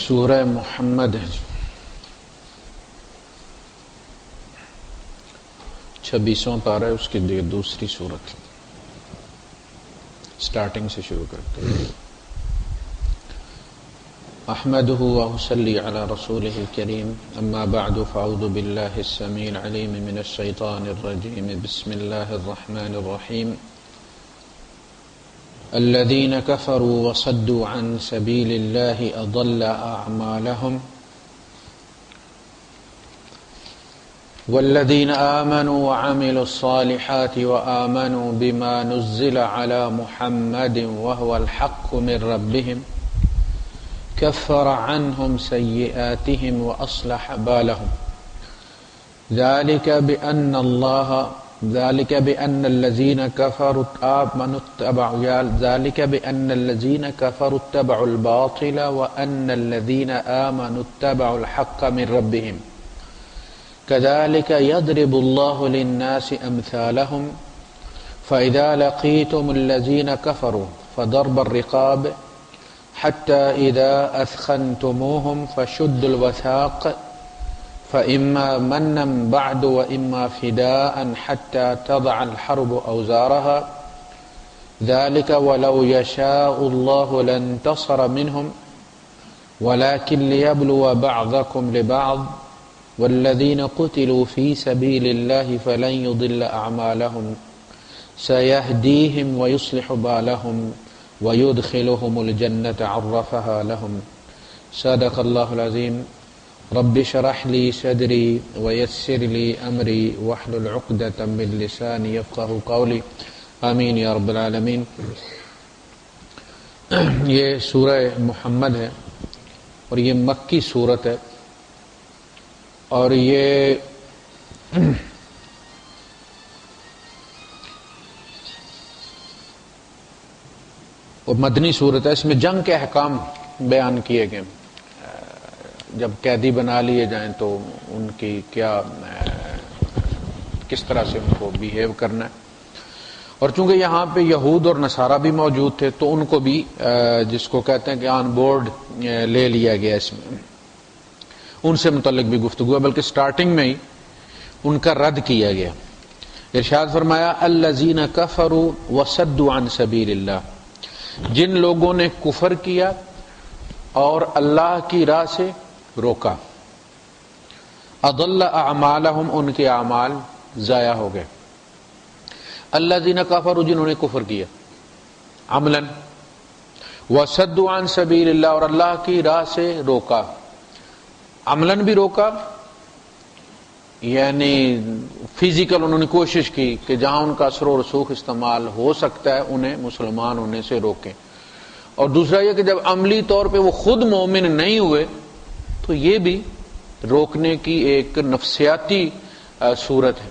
سورہ محمد 26واں پارہ ہے، اس کی دوسری سورت، سٹارٹنگ سے شروع کرتے ہیں۔ احمدہ واصلی علی رسولہ الکریم، اما بعد فاعوذ باللہ السمیع العلیم من الشیطان الرجیم، بسم اللہ الرحمن الرحیم۔ الذين كفروا وصدوا عن سبيل الله أضل أعمالهم والذين آمنوا وعملوا الصالحات وآمنوا بما نزل على محمد وهو الحق من ربهم كفر عنهم سيئاتهم وأصلح بالهم ذلك بأن الذين كفروا اتبعوا الباطل وأن الذين آمنوا اتبعوا الحق من ربهم كذلك يضرب الله للناس أمثالهم فإذا لقيتم الذين كفروا فضرب الرقاب حتى إذا أثخنتموهم فشدوا الوثاق فإما منا بعد وإما فداء حتى تضع الحرب أوزارها ذلك ولو يشاء الله لانتصر منهم ولكن ليبلو بعضكم لبعض والذين قتلوا في سبيل الله فلن يضل أعمالهم سيهديهم ويصلح بالهم ويدخلهم الجنة عرفها لهم صدق الله العظيم رب اشرح لي صدري ويسر لي امري واحلل عقدة من لساني يفقهوا قولي آمین یا رب العالمین۔ یہ سورہ محمد ہے اور یہ مکی سورت ہے، اور یہ مدنی سورت ہے۔ اس میں جنگ کے احکام بیان کیے گئے، جب قیدی بنا لیے جائیں تو ان کی کس طرح سے ان کو بیہیو کرنا ہے، اور چونکہ یہاں پہ یہود اور نصارہ بھی موجود تھے تو ان کو بھی جس کو کہتے ہیں کہ آن بورڈ لے لیا گیا، اس میں ان سے متعلق بھی گفتگو ہے، بلکہ سٹارٹنگ میں ہی ان کا رد کیا گیا۔ ارشاد فرمایا الذین کفروا وصدوا عن سبیل اللہ، جن لوگوں نے کفر کیا اور اللہ کی راہ سے روکا، اضل اعمالہم، ان کے اعمال ضائع ہو گئے۔ الذین کفروا، جنہوں نے کفر کیا عملا، وصدوا عن سبیل اللہ، اور اللہ کی راہ سے روکا، عملا بھی روکا یعنی فزیکل انہوں نے کوشش کی کہ جہاں ان کا اثر و رسوخ استعمال ہو سکتا ہے انہیں مسلمان ہونے سے روکیں، اور دوسرا یہ کہ جب عملی طور پہ وہ خود مومن نہیں ہوئے تو یہ بھی روکنے کی ایک نفسیاتی صورت ہے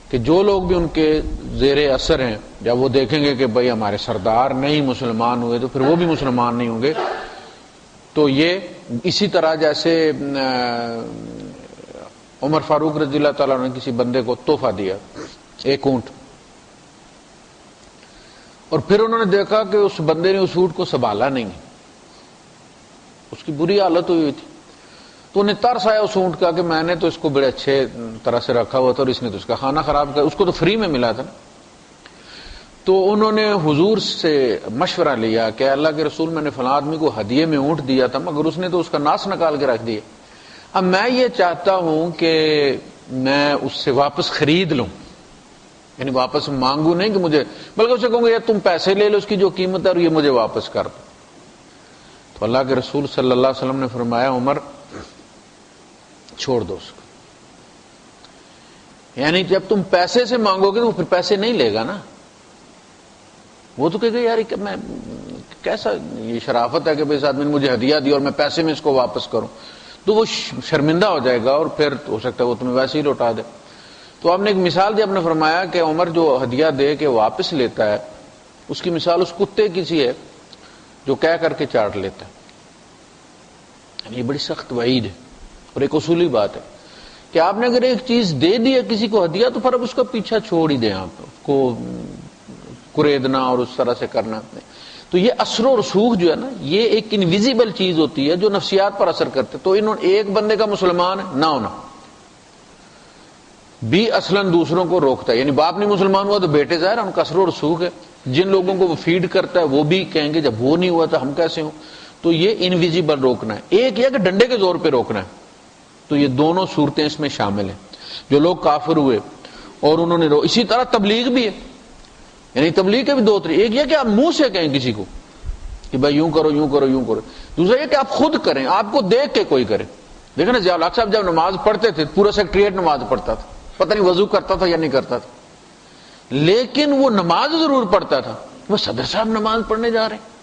کہ جو لوگ بھی ان کے زیر اثر ہیں، جب وہ دیکھیں گے کہ بھئی ہمارے سردار نہیں مسلمان ہوئے تو پھر وہ بھی مسلمان نہیں ہوں گے۔ تو یہ اسی طرح جیسے عمر فاروق رضی اللہ تعالیٰ نے کسی بندے کو تحفہ دیا ایک اونٹ، اور پھر انہوں نے دیکھا کہ اس بندے نے اس اونٹ کو سنبھالا نہیں، اس کی بری حالت ہوئی تھی، تو انہیں ترس آیا اس اونٹ کا کہ میں نے تو اس کو بڑے اچھے طرح سے رکھا ہوا تھا اور اس نے تو اس کا کھانا خراب کیا، اس کو تو فری میں ملا تھا۔ تو انہوں نے حضور سے مشورہ لیا کہ اللہ کے رسول، میں نے فلاں آدمی کو ہدیے میں اونٹ دیا تھا مگر اس نے تو اس کا ناس نکال کے رکھ دیا، اب میں یہ چاہتا ہوں کہ میں اس سے واپس خرید لوں، یعنی واپس مانگوں نہیں کہ مجھے، بلکہ اسے کہوں گا یا تم پیسے لے لو اس کی جو قیمت ہے اور یہ مجھے واپس کر دو۔ تو اللہ کے رسول صلی اللہ علیہ وسلم نے فرمایا عمر چھوڑ دو اس کو، یعنی جب تم پیسے سے مانگو گے تو پھر پیسے نہیں لے گا نا، وہ تو کہے گا یار میں کیسا یہ شرافت ہے کہ اس آدمی نے مجھے ہدیہ دی اور میں پیسے میں اس کو واپس کروں، تو وہ شرمندہ ہو جائے گا اور پھر ہو سکتا ہے وہ تمہیں ویسے ہی لوٹا دے۔ تو آپ نے ایک مثال دی، آپ نے فرمایا کہ عمر جو ہدیہ دے کے واپس لیتا ہے اس کی مثال اس کتے کی سی ہے جو کہہ کر کے چاٹ لیتا ہے، یعنی یہ بڑی سخت وعید ہے اور ایک اصولی بات ہے کہ آپ نے اگر ایک چیز دے دی ہے کسی کو ہدیہ تو پھر اب اس کا پیچھا چھوڑ ہی دیں، آپ کو کریدنا اور اس طرح سے کرنا۔ تو یہ اثر و رسوخ جو ہے نا، یہ ایک انویزیبل چیز ہوتی ہے جو نفسیات پر اثر کرتے. تو انہوں ایک بندے کا مسلمان نہ ہونا بھی اصلاً دوسروں کو روکتا ہے. یعنی باپ نہیں مسلمان ہوا تو بیٹے ظاہر ان کا اثر و رسوخ ہے. جن لوگوں کو وہ فیڈ کرتا ہے وہ بھی کہیں گے جب وہ نہیں ہوا تو ہم کیسے ہوں. تو یہ انویزیبل روکنا ہے. ایک یہ کہ ڈنڈے کے زور پہ روکنا ہے. تو یہ دونوں صورتیں اس میں شامل ہیں. جو لوگ کافر ہوئے اور انہوں نے اسی طرح تبلیغ بھی ہے. یعنی تبلیغ کے بھی دو طریقے. ایک یہ کہ آپ منہ سے کہیں کسی کو کہ بھائی یوں کرو یوں کرو یوں کرو. دوسرا یہ کہ آپ خود کریں, آپ کو دیکھ کے کوئی کرے. دیکھیں نا ضیاء الحق صاحب جب نماز پڑھتے تھے پورا سیکٹریٹ نماز پڑھتا تھا, پتہ نہیں وضو کرتا تھا یا نہیں کرتا تھا, لیکن وہ نماز ضرور پڑھتا تھا. وہ صدر صاحب نماز پڑھنے جا رہے ہیں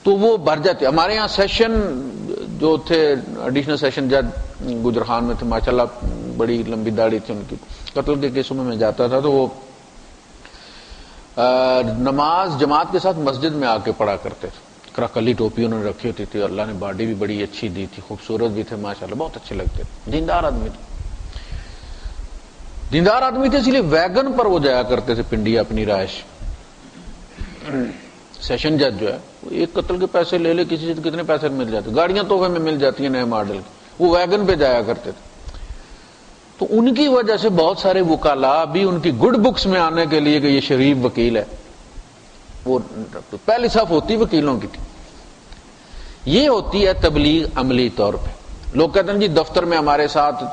تو وہ بھر جاتے. ہمارے یہاں سیشن جو تھے ایڈیشنل سیشن جج گجر خان میں تھے, ماشاءاللہ بڑی لمبی داڑھی تھی ان کی. قتل کے کیسوں میں جاتا تھا تو وہ نماز جماعت کے ساتھ مسجد میں آ کے پڑھا کرتے تھے. کراکلی ٹوپی انہوں نے رکھی ہوتی تھی, اللہ نے باڈی بھی بڑی اچھی دی تھی, خوبصورت بھی تھے ماشاءاللہ, بہت اچھے لگتے تھے. دیندار آدمی تھے, دیندار آدمی تھے, اس لیے ویگن پر وہ جایا کرتے تھے پنڈیا اپنی رہائش. سیشن جج جو ہے وہ ایک قتل کے پیسے لے لے کسی سے کتنے پیسے مل جاتے, گاڑیاں تحفے میں مل جاتی ہیں نئے ماڈل کی, وہ ویگن پہ جایا کرتے تھے. تو ان کی وجہ سے بہت سارے وکلاء بھی ان کی گڈ بکس میں آنے کے لیے کہ یہ شریف وکیل ہے, وہ پہلی صف ہوتی وکیلوں کی تھی. یہ ہوتی ہے تبلیغ عملی طور پہ. لوگ کہتے ہیں جی دفتر میں ہمارے ساتھ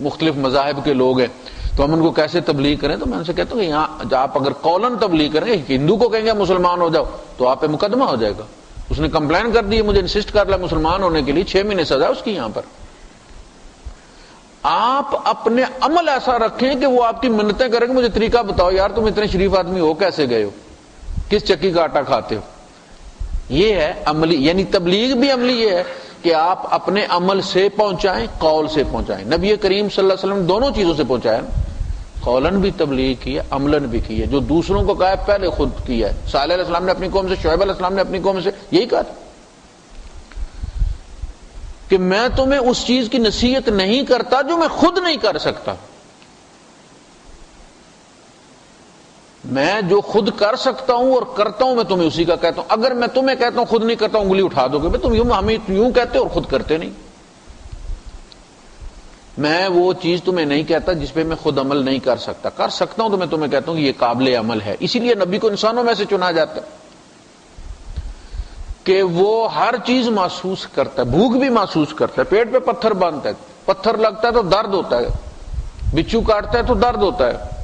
مختلف مذاہب کے لوگ ہیں تو ہم ان کو کیسے تبلیغ کریں. تو میں ان سے کہتا ہوں کہ یہاں آپ اگر قولن تبلیغ کریں گے, ہندو کو کہیں گے مسلمان ہو جاؤ تو آپ پہ مقدمہ ہو جائے گا. اس نے کمپلین کر دی, مجھے انسسٹ کر لیا مسلمان ہونے کے لیے, 6 مہینے سزا اس کی. یہاں پر آپ اپنے عمل ایسا رکھیں کہ وہ آپ کی منتیں کریں گے, مجھے طریقہ بتاؤ یار تم اتنے شریف آدمی ہو کیسے گئے ہو, کس چکی کا آٹا کھاتے ہو. یہ ہے عملی, یعنی تبلیغ بھی عملی یہ ہے کہ آپ اپنے عمل سے پہنچائیں, قول سے پہنچائیں. نبی کریم صلی اللہ علیہ وسلم دونوں چیزوں سے پہنچایا, قولن بھی تبلیغ کی ہے, عملن بھی کی ہے. جو دوسروں کو کہا ہے پہلے خود کیا ہے. صالح علیہ السلام نے اپنی قوم سے, شعیب علیہ السلام نے اپنی قوم سے یہی کہا کہ میں تمہیں اس چیز کی نصیحت نہیں کرتا جو میں خود نہیں کر سکتا. میں جو خود کر سکتا ہوں اور کرتا ہوں میں تمہیں اسی کا کہتا ہوں. اگر میں تمہیں کہتا ہوں خود نہیں کرتا ہوں, انگلی اٹھا دو گے, تم ہمیں یوں کہتے اور خود کرتے نہیں. میں وہ چیز تمہیں نہیں کہتا جس پہ میں خود عمل نہیں کر سکتا. کر سکتا ہوں تو میں تمہیں کہتا ہوں کہ یہ قابل عمل ہے. اسی لیے نبی کو انسانوں میں سے چنا جاتا ہے کہ وہ ہر چیز محسوس کرتا ہے. بھوک بھی محسوس کرتا ہے, پیٹ پہ پتھر باندھتا ہے, پتھر لگتا ہے تو درد ہوتا ہے, بچھو کاٹتا ہے تو درد ہوتا ہے,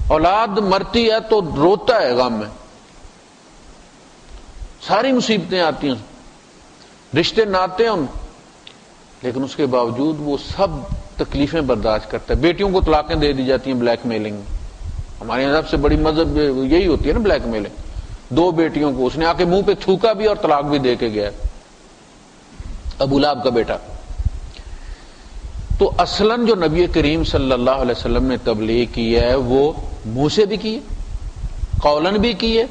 اولاد مرتی ہے تو روتا ہے غم میں, ساری مصیبتیں آتی ہیں, رشتے ناتے ہیں ان, لیکن اس کے باوجود وہ سب تکلیفیں برداشت کرتا ہے. بیٹیوں کو طلاقیں دے دی جاتی ہیں بلیک میلنگ میں. ہمارے یہاں سب سے بڑی مذہب یہی ہوتی ہے نا, بلیک میلنگ. 2 بیٹیوں کو اس نے آ کے منہ پہ تھوکا بھی اور طلاق بھی دے کے گیا, ابو لہب کا بیٹا. تو اصلاً جو نبی کریم صلی اللہ علیہ وسلم نے تبلیغ کی ہے وہ منہ سے بھی کی ہے, قولن بھی کی ہے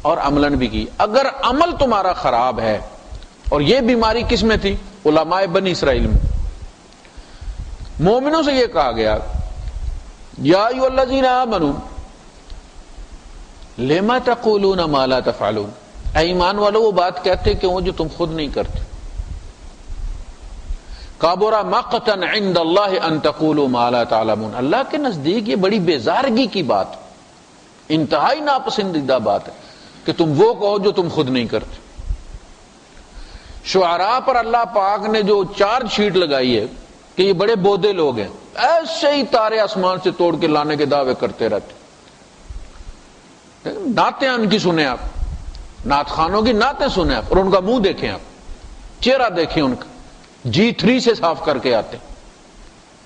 اور عملن بھی کی. اگر عمل تمہارا خراب ہے, اور یہ بیماری کس میں تھی, علماء بنی اسرائیل میں, مومنوں سے یہ کہا گیا یا ایھا الذین آمنوا لما تقولون ما لا تفعلون, اے ایمان والو وہ بات کہتے کیوں جو تم خود نہیں کرتے. کابر مقتا عند اللہ ان تقولوا ما لا تعلمون, اللہ کے نزدیک یہ بڑی بیزارگی کی بات, انتہائی ناپسندیدہ بات ہے کہ تم وہ کہو جو تم خود نہیں کرتے. شعراء پر اللہ پاک نے جو چارج شیٹ لگائی ہے کہ یہ بڑے بودے لوگ ہیں, ایسے ہی تارے آسمان سے توڑ کے لانے کے دعوے کرتے رہتے. نعتیں ان کی سنیں آپ, نعت خانوں کی نعتیں سنیں آپ, اور ان کا منہ دیکھیں آپ, چہرہ دیکھیں ان کا, G3 سے صاف کر کے آتے,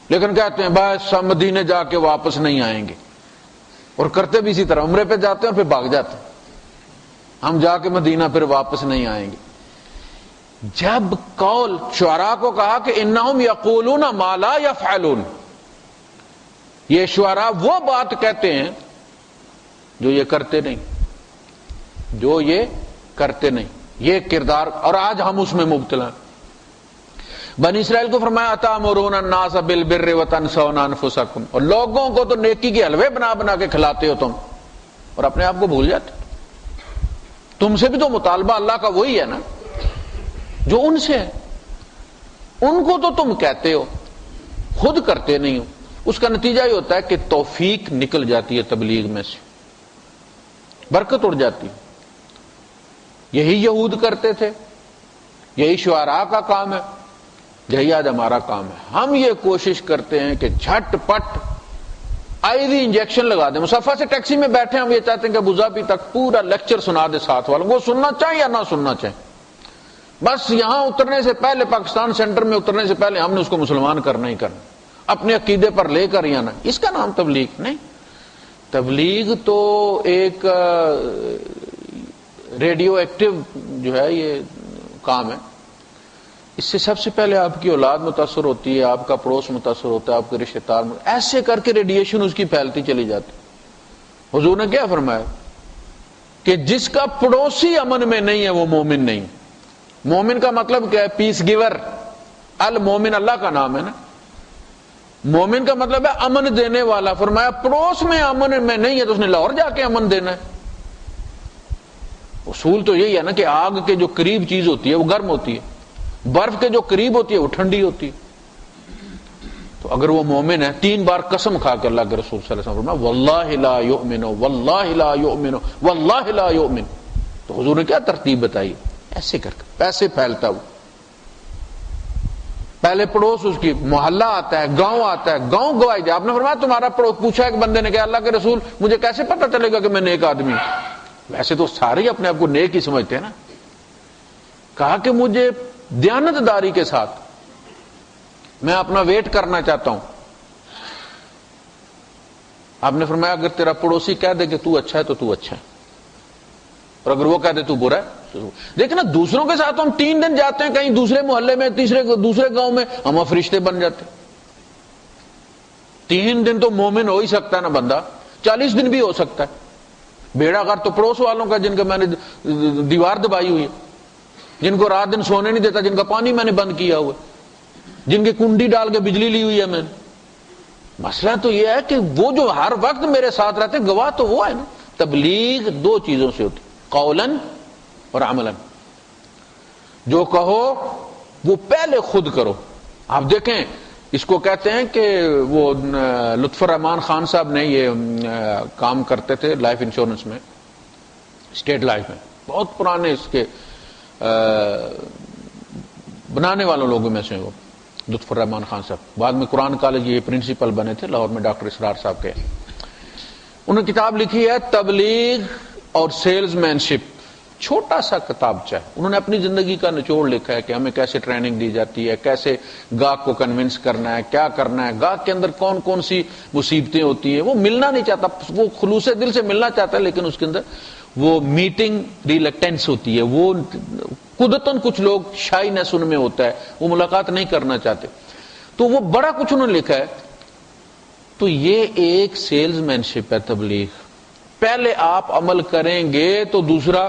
لیکن کہتے ہیں بس ہم مدینے جا کے واپس نہیں آئیں گے. اور کرتے بھی اسی طرح, عمرے پہ جاتے ہیں اور پھر بھاگ جاتے ہیں, ہم جا کے مدینہ پھر واپس نہیں آئیں گے. جب قول شعراء کو کہا کہ انہم یقولون ما لا یفعلون, یہ شعراء وہ بات کہتے ہیں جو یہ کرتے نہیں, جو یہ کرتے نہیں, یہ کردار. اور آج ہم اس میں مبتلا ہیں. بنی اسرائیل کو فرمایا اتامرون الناس بالبر وتنسون انفسکم, اور لوگوں کو تو نیکی کے حلوے بنا بنا کے کھلاتے ہو تم اور اپنے آپ کو بھول جاتے. تم سے بھی تو مطالبہ اللہ کا وہی ہے نا جو ان سے ہے. ان کو تو تم کہتے ہو، خود کرتے نہیں ہو. اس کا نتیجہ یہ ہوتا ہے کہ توفیق نکل جاتی ہے تبلیغ میں سے، برکت اڑ جاتی. یہی یہود کرتے تھے، یہی شعراء کا کام ہے، یہی آج ہمارا کام ہے. ہم یہ کوشش کرتے ہیں کہ جھٹ پٹ آئی وی انجیکشن لگا دیں. مصطفیٰ سے ٹیکسی میں بیٹھے ہم یہ چاہتے ہیں کہ ابو ظبی تک پورا لیکچر سنا دے ساتھ والوں کو، سننا چاہے یا نہ سننا چاہے. بس یہاں اترنے سے پہلے، پاکستان سینٹر میں اترنے سے پہلے ہم نے اس کو مسلمان کرنا ہی کرنا، اپنے عقیدے پر لے کر یا نہ. اس کا نام تبلیغ نہیں. تبلیغ تو ایک ریڈیو ایکٹیو جو ہے یہ کام ہے. اس سے سب سے پہلے آپ کی اولاد متاثر ہوتی ہے، آپ کا پڑوس متاثر ہوتا ہے، آپ کے رشتے دار، ایسے کر کے ریڈیشن اس کی پھیلتی چلی جاتی. حضور نے کیا فرمایا کہ جس کا پڑوسی امن میں نہیں ہے وہ مومن نہیں. مومن کا مطلب کیا ہے؟ پیس گیور. المومن اللہ کا نام ہے نا. مومن کا مطلب ہے امن دینے والا. فرمایا پڑوس میں امن میں نہیں ہے تو اس نے لاہور جا کے امن دینا ہے. اصول تو یہی ہے نا کہ آگ کے جو قریب چیز ہوتی ہے وہ گرم ہوتی ہے، برف کے جو قریب ہوتی ہے وہ ٹھنڈی ہوتی ہے. تو اگر وہ مومن ہے، 3 بار قسم کھا کے اللہ کے رسول صلی اللہ علیہ وسلم فرمایا واللہ لا یؤمن، واللہ لا یؤمن، واللہ لا یؤمن. تو حضور نے کیا ترتیب بتائی؟ ایسے کر کے پیسے پھیلتا ہوا. پہلے پڑوس، اس کی محلہ آتا ہے، گاؤں آتا ہے، گاؤں گواہی دے. آپ نے فرمایا تمہارا پڑوس. پوچھا ایک بندے نے کہ اللہ کے رسول مجھے کیسے پتہ چلے گا کہ میں نیک آدمی ہوں؟ ویسے تو سارے ہی اپنے آپ کو نیک ہی سمجھتے ہیں نا. کہا کہ مجھے دیانتداری کے ساتھ میں اپنا ویٹ کرنا چاہتا ہوں. آپ نے فرمایا اگر تیرا پڑوسی کہہ دے کہ تو اچھا ہے تو تو اچھا ہے، اور اگر وہ کہہ دے تو برا ہے. دیکھنا دوسروں کے ساتھ ہم 3 دن جاتے ہیں کہیں دوسرے محلے میں، دوسرے گاؤں میں، ہم فرشتے بن جاتے. 3 دن تو مومن ہو ہی سکتا ہے نا بندہ، 40 دن بھی ہو سکتا ہے. بیڑا غر تو پڑوس والوں کا جن کا میں نے دیوار دبائی ہوئی ہے، جن کو رات دن سونے نہیں دیتا، جن کا پانی میں نے بند کیا ہوا، جن کی کنڈی ڈال کے بجلی لی ہوئی ہے میں نے. مسئلہ تو یہ ہے کہ وہ جو ہر وقت میرے ساتھ رہتے گواہ تو وہ ہے نا. تبلیغ 2 چیزوں سے ہوتی، قولاً اور عملاً. جو کہو وہ پہلے خود کرو. آپ دیکھیں اس کو کہتے ہیں کہ وہ لطف الرحمان خان صاحب نے یہ کام کرتے تھے لائف انشورنس میں، اسٹیٹ لائف میں، بہت پرانے اس کے بنانے والوں لوگوں میں سے وہ لطف الرحمان خان صاحب. بعد میں قرآن کالج یہ پرنسپل بنے تھے لاہور میں، ڈاکٹر اسرار صاحب کے. انہوں نے کتاب لکھی ہے تبلیغ اور سیلز مین شپ. چھوٹا سا کتابچہ ہے. انہوں نے اپنی زندگی کا نچوڑ لکھا ہے کہ ہمیں کیسے ٹریننگ دی جاتی ہے، کیسے گاہک کو کنونس کرنا ہے، کیا کرنا ہے، گاہک کے اندر کون کون سی مصیبتیں ہوتی ہیں. وہ ملنا نہیں چاہتا، وہ خلوص دل سے ملنا چاہتا ہے، لیکن اس کے اندر وہ میٹنگ ریلیکٹنس ہوتی ہے. وہ قدرتاً کچھ لوگ شائنس ان میں ہوتا ہے، وہ ملاقات نہیں کرنا چاہتے. تو وہ بڑا کچھ انہوں نے لکھا ہے. تو یہ ایک سیلز مین شپ ہے تبلیغ. پہلے آپ عمل کریں گے تو دوسرا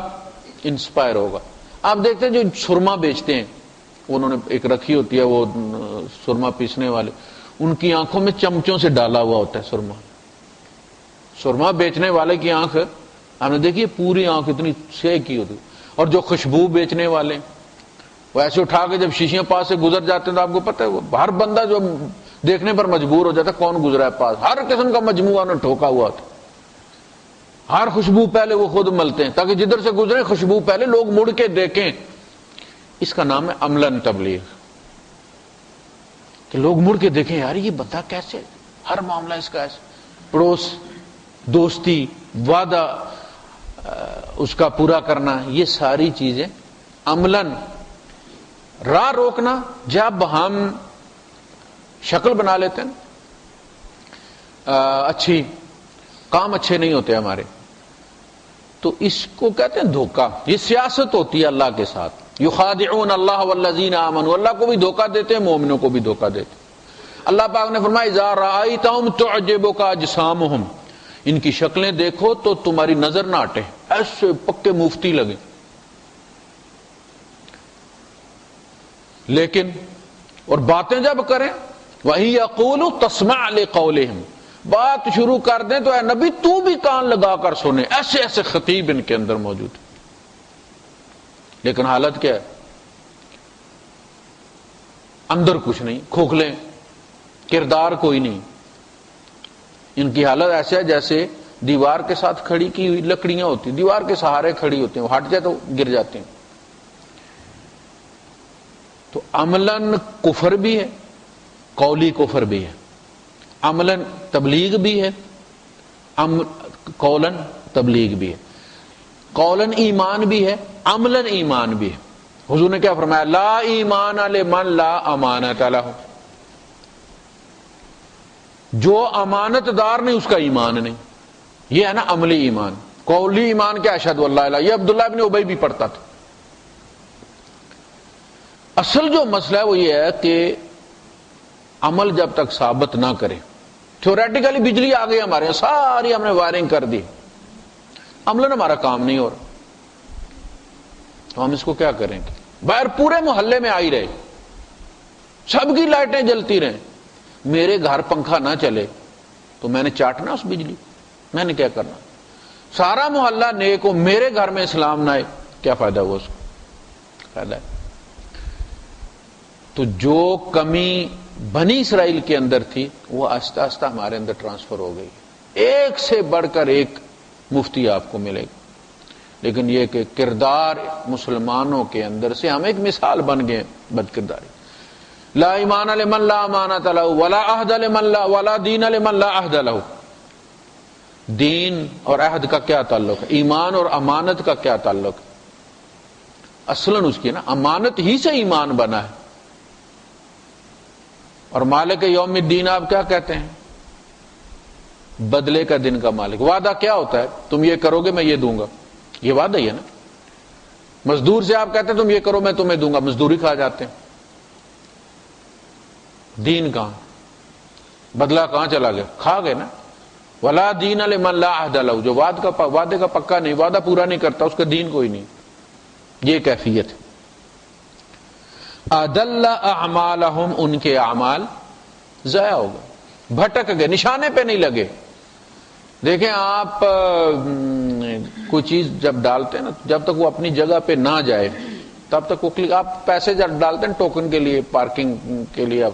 انسپائر ہوگا. آپ دیکھتے ہیں جو سرما بیچتے ہیں، انہوں نے ایک رکھی ہوتی ہے وہ سرما پیسنے والے، ان کی آنکھوں میں چمچوں سے ڈالا ہوا ہوتا ہے سرما. سرما بیچنے والے کی آنکھ ہم نے دیکھی پوری آنکھ اتنی سے کی ہوتی. اور جو خوشبو بیچنے والے وہ ایسے اٹھا کے جب شیشیاں پاس سے گزر جاتے ہیں تو آپ کو پتہ ہے وہ ہر بندہ جو دیکھنے پر مجبور ہو جاتا ہے کون گزرا ہے پاس. ہر قسم کا مجموعہ انہوں نے ٹھوکا ہوا ہوتا. ہر خوشبو پہلے وہ خود ملتے ہیں تاکہ جدھر سے گزرے خوشبو پہلے لوگ مڑ کے دیکھیں. اس کا نام ہے عملاً تبلیغ. کہ لوگ مڑ کے دیکھیں یار یہ بندہ کیسے، ہر معاملہ اس کا ایسے، پڑوس، دوستی، وعدہ اس کا پورا کرنا، یہ ساری چیزیں عملاً. راہ روکنا جب ہم شکل بنا لیتے ہیں اچھی، کام اچھے نہیں ہوتے ہمارے، تو اس کو کہتے ہیں دھوکہ. یہ سیاست ہوتی ہے اللہ کے ساتھ. یخادعون اللہ والذین آمنوا، اللہ کو بھی دھوکہ دیتے ہیں، مومنوں کو بھی دھوکہ دیتے ہیں. اللہ پاک نے فرمایا اذا رأیتہم تعجبک اجسامہم، ان کی شکلیں دیکھو تو تمہاری نظر نہ ہٹے، ایسے پکے مفتی لگے. لیکن اور باتیں جب کریں وَإِن يَقُولُوا تَسْمَعْ لِقَوْلِهِمْ، بات شروع کر دیں تو اے نبی تو بھی کان لگا کر سنے. ایسے ایسے خطیب ان کے اندر موجود. لیکن حالت کیا ہے؟ اندر کچھ نہیں، کھوکھلے، کردار کوئی نہیں. ان کی حالت ایسے ہے جیسے دیوار کے ساتھ کھڑی کی ہوئی لکڑیاں ہوتی، دیوار کے سہارے کھڑی ہوتی ہیں، وہ ہٹ جائے تو گر جاتے ہیں. تو عملاً کفر بھی ہے، قولی کفر بھی ہے، عملاً تبلیغ بھی ہے، قولاً تبلیغ بھی ہے، قولاً ایمان بھی ہے، عملاً ایمان بھی ہے. حضور نے کیا فرمایا؟ لا ایمان لمن لا امانت لہ، جو امانت دار نہیں اس کا ایمان نہیں. یہ ہے نا عملی ایمان. قولی ایمان کیا؟ اشہد ان لا الہ، یہ عبداللہ ابن ابی بھی پڑھتا تھا. اصل جو مسئلہ ہے وہ یہ ہے کہ عمل جب تک ثابت نہ کرے، تھیوریٹیکلی بجلی آ گئی ہمارے یہاں، ساری ہم نے وائرنگ کر دی، عملاً ہمارا کام نہیں ہو رہا، تو ہم اس کو کیا کریں گے؟ باہر پورے محلے میں آئی رہے، سب کی لائٹیں جلتی رہیں، میرے گھر پنکھا نہ چلے تو میں نے چاٹنا اس بجلی، میں نے کیا کرنا؟ سارا محلہ نیک ہو، میرے گھر میں اسلام نہ آئے، کیا فائدہ ہوا اس کو؟ فائدہ ہے. تو جو کمی بنی اسرائیل کے اندر تھی وہ آہستہ آہستہ ہمارے اندر ٹرانسفر ہو گئی. ایک سے بڑھ کر ایک مفتی آپ کو ملے گا، لیکن یہ کہ کردار مسلمانوں کے اندر سے ہم ایک مثال بن گئے بد کرداری. لا ایمان لمن لا امانت لہ ولا عہد لمن لا ولا دین لمن لا عہد لہ. دین اور عہد کا کیا تعلق ہے؟ ایمان اور امانت کا کیا تعلق ہے؟ اصلاً اس کی نا امانت ہی سے ایمان بنا ہے. اور مالک یوم الدین آپ کیا کہتے ہیں؟ بدلے کا دن کا مالک. وعدہ کیا ہوتا ہے؟ تم یہ کرو گے میں یہ دوں گا، یہ وعدہ ہی ہے نا. مزدور سے آپ کہتے ہیں تم یہ کرو میں تمہیں دوں گا، مزدوری کھا جاتے ہیں. دین کہاں؟ بدلہ کہاں چلا گیا؟ کھا گئے نا. ولا دین لمن لا عہد لہ، جو وعدے کا پکا نہیں، وعدہ پورا نہیں کرتا، اس کا دین کوئی نہیں. یہ کیفیت ہے. اضل اعمالہم، ان کے اعمال ضائع ہو گئے، بھٹک گئے، نشانے پہ نہیں لگے. دیکھیں آپ کوئی چیز جب ڈالتے ہیں نا، جب تک وہ اپنی جگہ پہ نہ جائے تب تک وہ آپ پیسے جب ڈالتے ہیں ٹوکن کے لیے، پارکنگ کے لیے،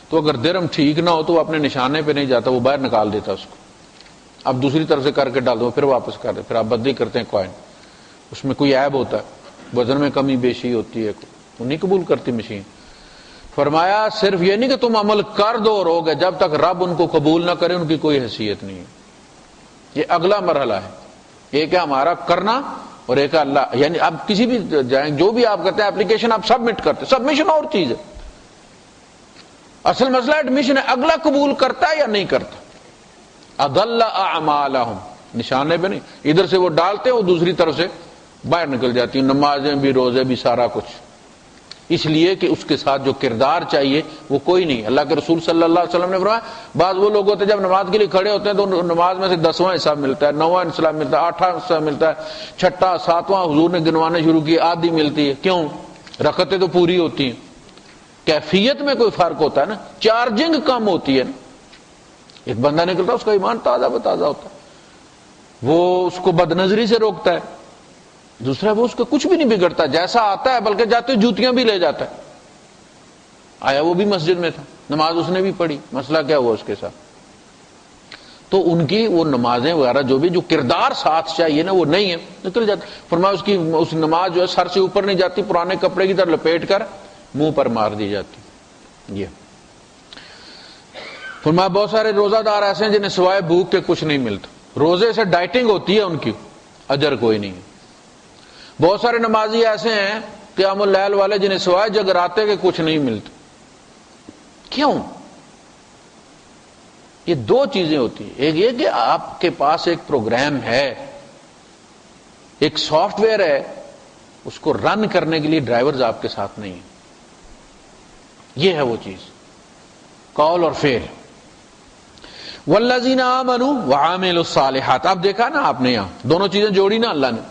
تو اگر درم ٹھیک نہ ہو تو وہ اپنے نشانے پہ نہیں جاتا، وہ باہر نکال دیتا اس کو. اب دوسری طرف سے کر کے ڈال دو، پھر واپس کر دے، پھر آپ بدلی کرتے ہیں کوائن. اس میں کوئی عیب ہوتا ہے، وزن میں کمی بیشی ہوتی ہے، وہ نہیں قبول کرتی مشین. فرمایا صرف یہ نہیں کہ تم عمل کر دو اور ہو گئے، جب تک رب ان کو قبول نہ کرے ان کی کوئی حیثیت نہیں ہے. یہ اگلا مرحلہ ہے. ایک ہے ہمارا کرنا اور ایک ہے اللہ. یعنی اب کسی بھی جائیں، جو بھی آپ کرتے ہیں اپلیکیشن آپ سبمٹ کرتے ہیں، سبمیشن اور چیز ہے. اصل مسئلہ ایڈمیشن ہے، اگلا قبول کرتا ہے یا نہیں کرتا. اضل اعمالہم، نشانے پہ نہیں، ادھر سے وہ ڈالتے ہیں وہ دوسری طرف سے باہر نکل جاتی ہیں، نمازیں بھی، روزے بھی، سارا کچھ. اس لیے کہ اس کے ساتھ جو کردار چاہیے وہ کوئی نہیں. اللہ کے رسول صلی اللہ علیہ وسلم نے فرمایا بعض وہ لوگ ہوتے ہیں جب نماز کے لیے کھڑے ہوتے ہیں تو نماز میں سے 10واں حصہ ملتا ہے، 9واں حصہ ملتا ہے، 8واں حصہ ملتا ہے، 6واں 7واں حضور نے گنوانے شروع کی، آدھی ملتی ہے. کیوں؟ رکعتیں تو پوری ہوتی ہیں. کیفیت میں کوئی فرق ہوتا ہے نا، چارجنگ کم ہوتی ہے نا. ایک بندہ نکلتا اس کا ایمان تازہ بتازہ ہوتا ہے، وہ اس کو بد نظری سے روکتا ہے. دوسرا وہ اس کا کچھ بھی نہیں بگڑتا، جیسا آتا ہے بلکہ جاتے جوتیاں بھی لے جاتا ہے. آیا وہ بھی مسجد میں تھا، نماز اس نے بھی پڑھی، مسئلہ کیا ہوا اس کے ساتھ؟ تو ان کی وہ نمازیں وغیرہ جو بھی جو کردار ساتھ چاہیے نا وہ نہیں ہے، نکل جاتا. فرمایا اس نماز جو ہے سر سے اوپر نہیں جاتی، پرانے کپڑے کی طرح لپیٹ کر منہ پر مار دی جاتی. یہ فرمایا بہت سارے روزہ دار ایسے ہیں جنہیں سوائے بھوک کے کچھ نہیں ملتا. روزے سے ڈائٹنگ ہوتی ہے ان کی، اجر کوئی نہیں ہے. بہت سارے نمازی ایسے ہیں قیام اللیل والے جنہیں سوائے جگراتے کے کچھ نہیں ملتا. کیوں؟ یہ دو چیزیں ہوتی ہیں. ایک یہ کہ آپ کے پاس ایک پروگرام ہے، ایک سافٹ ویئر ہے، اس کو رن کرنے کے لیے ڈرائیورز آپ کے ساتھ نہیں ہیں. یہ ہے وہ چیز، قول اور فعل. والذین آمنوا وعملوا الصالحات. اب دیکھا نا آپ نے، یہاں دونوں چیزیں جوڑی نا اللہ نے.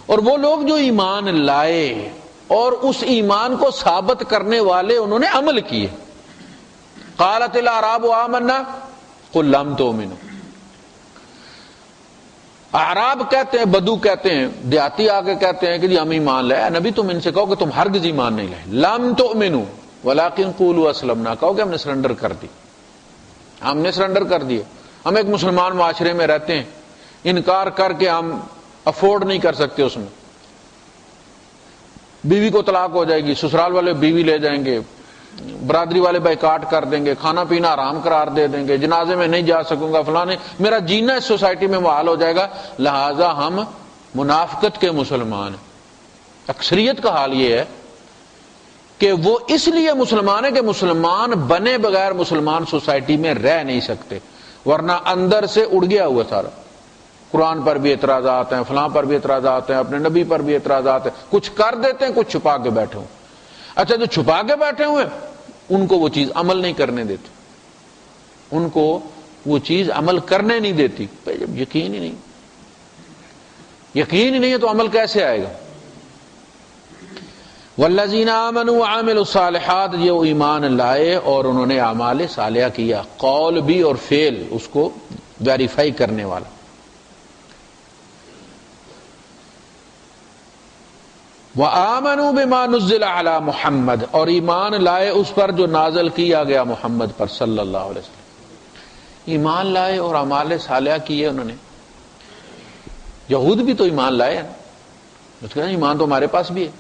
اور وہ لوگ جو ایمان لائے اور اس ایمان کو ثابت کرنے والے انہوں نے عمل کیے. قالت الاعراب آمنا قل لم تؤمنوا. اعراب کہتے ہیں، بدو کہتے ہیں، دیہاتی آ کے کہتے ہیں کہ جی ہم ایمان لائے. نبی تم ان سے کہو کہ تم ہرگز ایمان نہیں لائے. لم تؤمنوا ولکن قولوا اسلمنا، کہو کہ ہم نے سرنڈر کر دی، ہم نے سرنڈر کر دیے. ہم ایک مسلمان معاشرے میں رہتے ہیں، انکار کر کے ہم افورڈ نہیں کر سکتے. اس میں بیوی کو طلاق ہو جائے گی، سسرال والے بیوی لے جائیں گے، برادری والے بائیکاٹ کر دیں گے، کھانا پینا حرام قرار دے دیں گے، جنازے میں نہیں جا سکوں گا، فلاں میرا جینا اس سوسائٹی میں محال ہو جائے گا. لہذا ہم منافقت کے مسلمان ہیں. اکثریت کا حال یہ ہے کہ وہ اس لیے مسلمان ہے کہ مسلمان بنے بغیر مسلمان سوسائٹی میں رہ نہیں سکتے، ورنہ اندر سے اڑ گیا ہوا سارا. قرآن پر بھی اعتراضات ہیں، فلاں پر بھی اعتراضات ہیں، اپنے نبی پر بھی اعتراضات ہیں. کچھ کر دیتے ہیں، کچھ چھپا کے بیٹھے ہوں. اچھا جو چھپا کے بیٹھے ہوئے ان کو وہ چیز عمل نہیں کرنے دیتی، ان کو وہ چیز عمل کرنے نہیں دیتی. جب یقین ہی نہیں ہے تو عمل کیسے آئے گا؟ والذین آمنوا وعملوا الصالحات، یہ وہ ایمان لائے اور انہوں نے اعمال صالحہ کیا، قول بھی اور فعل اس کو ویریفائی کرنے والا. وآمنوا بما نزل علی محمد، اور ایمان لائے اس پر جو نازل کیا گیا محمد پر صلی اللہ علیہ وسلم. ایمان لائے اور اعمال صالحہ کیے انہوں نے. یہود بھی تو ایمان لائے ہیں، اس کا ایمان تو ہمارے پاس بھی ہے.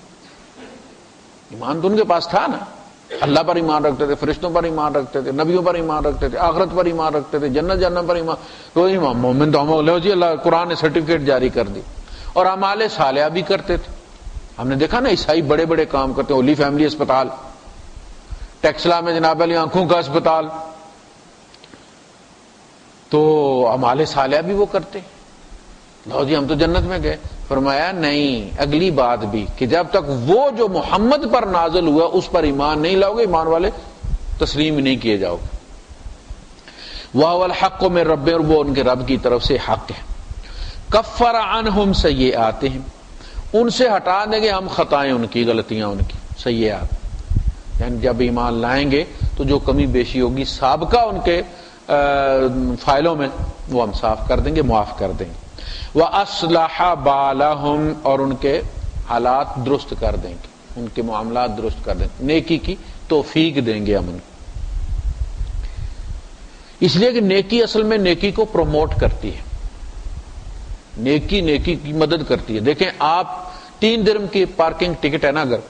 ایمان تو ان کے پاس تھا نا، اللہ پر ایمان رکھتے تھے، فرشتوں پر ایمان رکھتے تھے، نبیوں پر ایمان رکھتے تھے، آخرت پر ایمان رکھتے تھے، جنت جہنم پر ایمان. تو ایمان مومن تو ہم لو جی، اللہ قرآن نے سرٹیفکیٹ جاری کر دی. اور اعمال صالحہ بھی کرتے تھے. ہم نے دیکھا نا عیسائی بڑے بڑے کام کرتے ہیں، ہولی فیملی اسپتال، ٹیکسلا میں جناب علی آنکھوں کا اسپتال، تو اعمال صالحہ بھی وہ کرتے. لو جی ہم تو جنت میں گئے. فرمایا نہیں، اگلی بات بھی کہ جب تک وہ جو محمد پر نازل ہوا اس پر ایمان نہیں لاؤ گے، ایمان والے تسلیم نہیں کیے جاؤ گے. وَهُوَ الْحَقُّ مِن رَبِّهِمْ، اور وہ ان کے رب کی طرف سے حق ہے. کفر عنہم سیئاتہم، ان سے ہٹا دیں گے ہم خطائیں ان کی، غلطیاں ان کی. سیئات یعنی جب ایمان لائیں گے تو جو کمی بیشی ہوگی سابقہ ان کے فائلوں میں وہ ہم صاف کر دیں گے، معاف کر دیں گے. وَأَصْلَحَ بَالَهُمْ، اور ان کے حالات درست کر دیں گے، ان کے معاملات درست کر دیں گے، نیکی کی توفیق دیں گے ہم ان کو. اس لیے کہ نیکی اصل میں نیکی کو پروموٹ کرتی ہے، نیکی کی مدد کرتی ہے. دیکھیں آپ 3 درم کی پارکنگ ٹکٹ ہے نا، اگر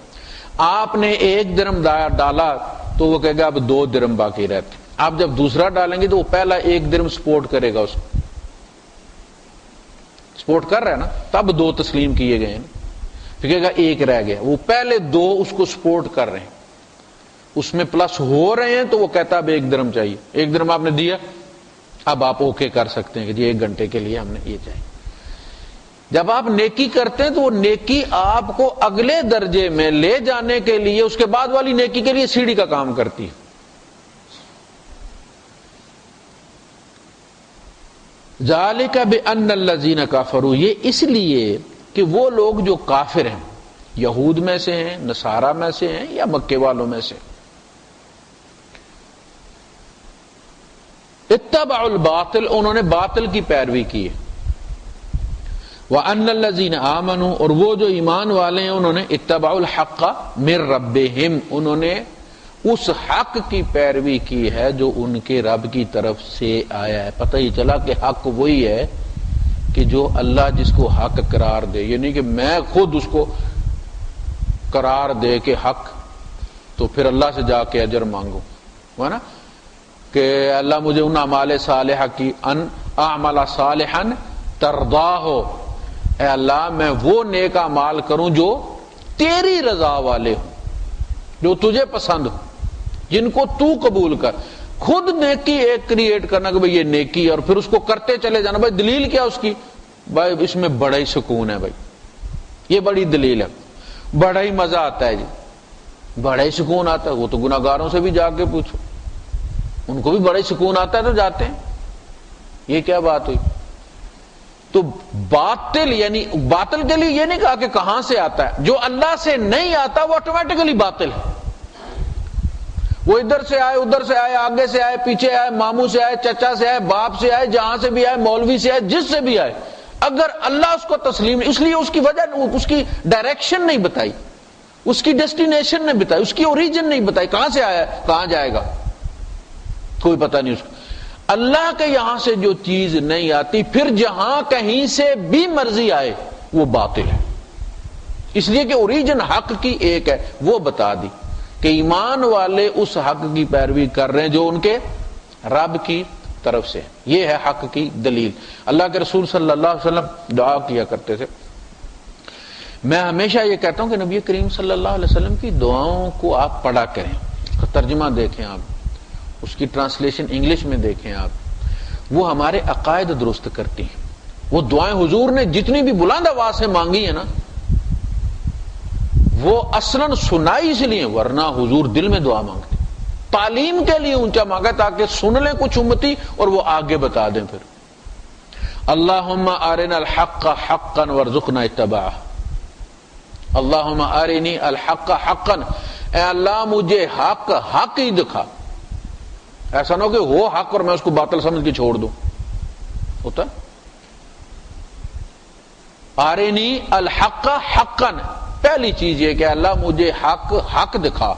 آپ نے 1 درم ڈالا تو وہ کہے گا اب 2 درم باقی رہتے. آپ جب دوسرا ڈالیں گے تو وہ پہلا 1 درم سپورٹ کرے گا، اس کو سپورٹ کر رہا ہے نا، تب 2 تسلیم کیے گئے ہیں، پھر کہے گا 1 رہ گیا. وہ پہلے 2 اس کو سپورٹ کر رہے ہیں، اس میں پلس ہو رہے ہیں، تو وہ کہتا ہے اب 1 درم چاہیے. 1 درم آپ نے دیا، اب آپ اوکے کر سکتے ہیں کہ جی 1 گھنٹے کے لیے ہم نے یہ چاہیے. جب آپ نیکی کرتے ہیں تو وہ نیکی آپ کو اگلے درجے میں لے جانے کے لیے، اس کے بعد والی نیکی کے لیے سیڑھی کا کام کرتی ہے. ذالک بان الذین کفروا، یہ اس لیے کہ وہ لوگ جو کافر ہیں، یہود میں سے ہیں، نصارہ میں سے ہیں، یا مکے والوں میں سے، اتبعوا الباطل، انہوں نے باطل کی پیروی کی ہے. وَأَنَّ الَّذِينَ آمَنُوا، اور وہ جو ایمان والے ہیں انہوں نے اتبعوا الحق من ربهم، انہوں نے اس حق کی پیروی کی ہے جو ان کے رب کی طرف سے آیا ہے. پتہ ہی چلا کہ حق وہی ہے کہ جو اللہ جس کو حق قرار دے، یہ نہیں کہ میں خود اس کو قرار دے کہ حق، تو پھر اللہ سے جا کے اجر مانگو، ہے نا، کہ اللہ مجھے ان اعمال صالحہ کی، ان اعمل صالحا ترضاہ، اے اللہ میں وہ نیک اعمال کروں جو تیری رضا والے ہوں، جو تجھے پسند ہو، جن کو تو قبول کر. خود نیکی ایک کریٹ کرنا کہ بھئی یہ نیکی ہے، اور پھر اس کو کرتے چلے جانا. بھائی دلیل کیا اس کی؟ بھائی اس میں بڑا ہی سکون ہے، بھائی یہ بڑی دلیل ہے، بڑا ہی مزہ آتا ہے جی، بڑا ہی سکون آتا ہے. وہ تو گناہگاروں سے بھی جا کے پوچھو، ان کو بھی بڑا ہی سکون آتا ہے تو جاتے ہیں. یہ کیا بات ہوئی؟ تو باطل، یعنی باطل کے لیے یہ نہیں کہا کہ کہاں سے آتا ہے، جو اللہ سے نہیں آتا وہ آٹومیٹکلی باطل ہے. وہ ادھر سے آئے، ادھر سے آئے، آگے سے آئے، پیچھے آئے، ماموں سے آئے، چچا سے آئے، باپ سے آئے، جہاں سے بھی آئے، مولوی سے آئے، جس سے بھی آئے، اگر اللہ اس کو تسلیم نہیں، اس لیے اس کی وجہ، اس کی ڈائریکشن نہیں بتائی، اس کی ڈیسٹینیشن نہیں بتائی، اس کی اوریجن نہیں بتائی، کہاں سے آیا ہے کہاں جائے گا کوئی پتہ نہیں اس کو۔ اللہ کے یہاں سے جو چیز نہیں آتی، پھر جہاں کہیں سے بھی مرضی آئے وہ باطل ہے، اس لیے کہ اوریجن حق کی ایک ہے، وہ بتا دی کہ ایمان والے اس حق کی پیروی کر رہے ہیں جو ان کے رب کی طرف سے، یہ ہے حق کی دلیل۔ اللہ کے رسول صلی اللہ علیہ وسلم دعا کیا کرتے تھے، میں ہمیشہ یہ کہتا ہوں کہ نبی کریم صلی اللہ علیہ وسلم کی دعاؤں کو آپ پڑھا کریں، اس کا ترجمہ دیکھیں، آپ اس کی ٹرانسلیشن انگلش میں دیکھیں، آپ وہ ہمارے عقائد درست کرتی ہیں۔ وہ دعائیں حضور نے جتنی بھی بلند آواز سے مانگی ہیں نا، وہ اصلاً سنائی اس لیے، ورنہ حضور دل میں دعا مانگتے، تعلیم کے لیے اونچا مانگا تاکہ سن لیں کچھ امتی اور وہ آگے بتا دیں۔ پھر اللہم ارنا الحق حقا وارزقنا اتباعہ، اللہم ارنی الحق حقا، اے اللہ مجھے حق حق ہی دکھا، ایسا نہ ہو کہ وہ حق اور میں اس کو باطل سمجھ کے چھوڑ دوں، ہوتا ارنی الحق حقا، پہلی چیز یہ کہ اللہ مجھے حق حق دکھا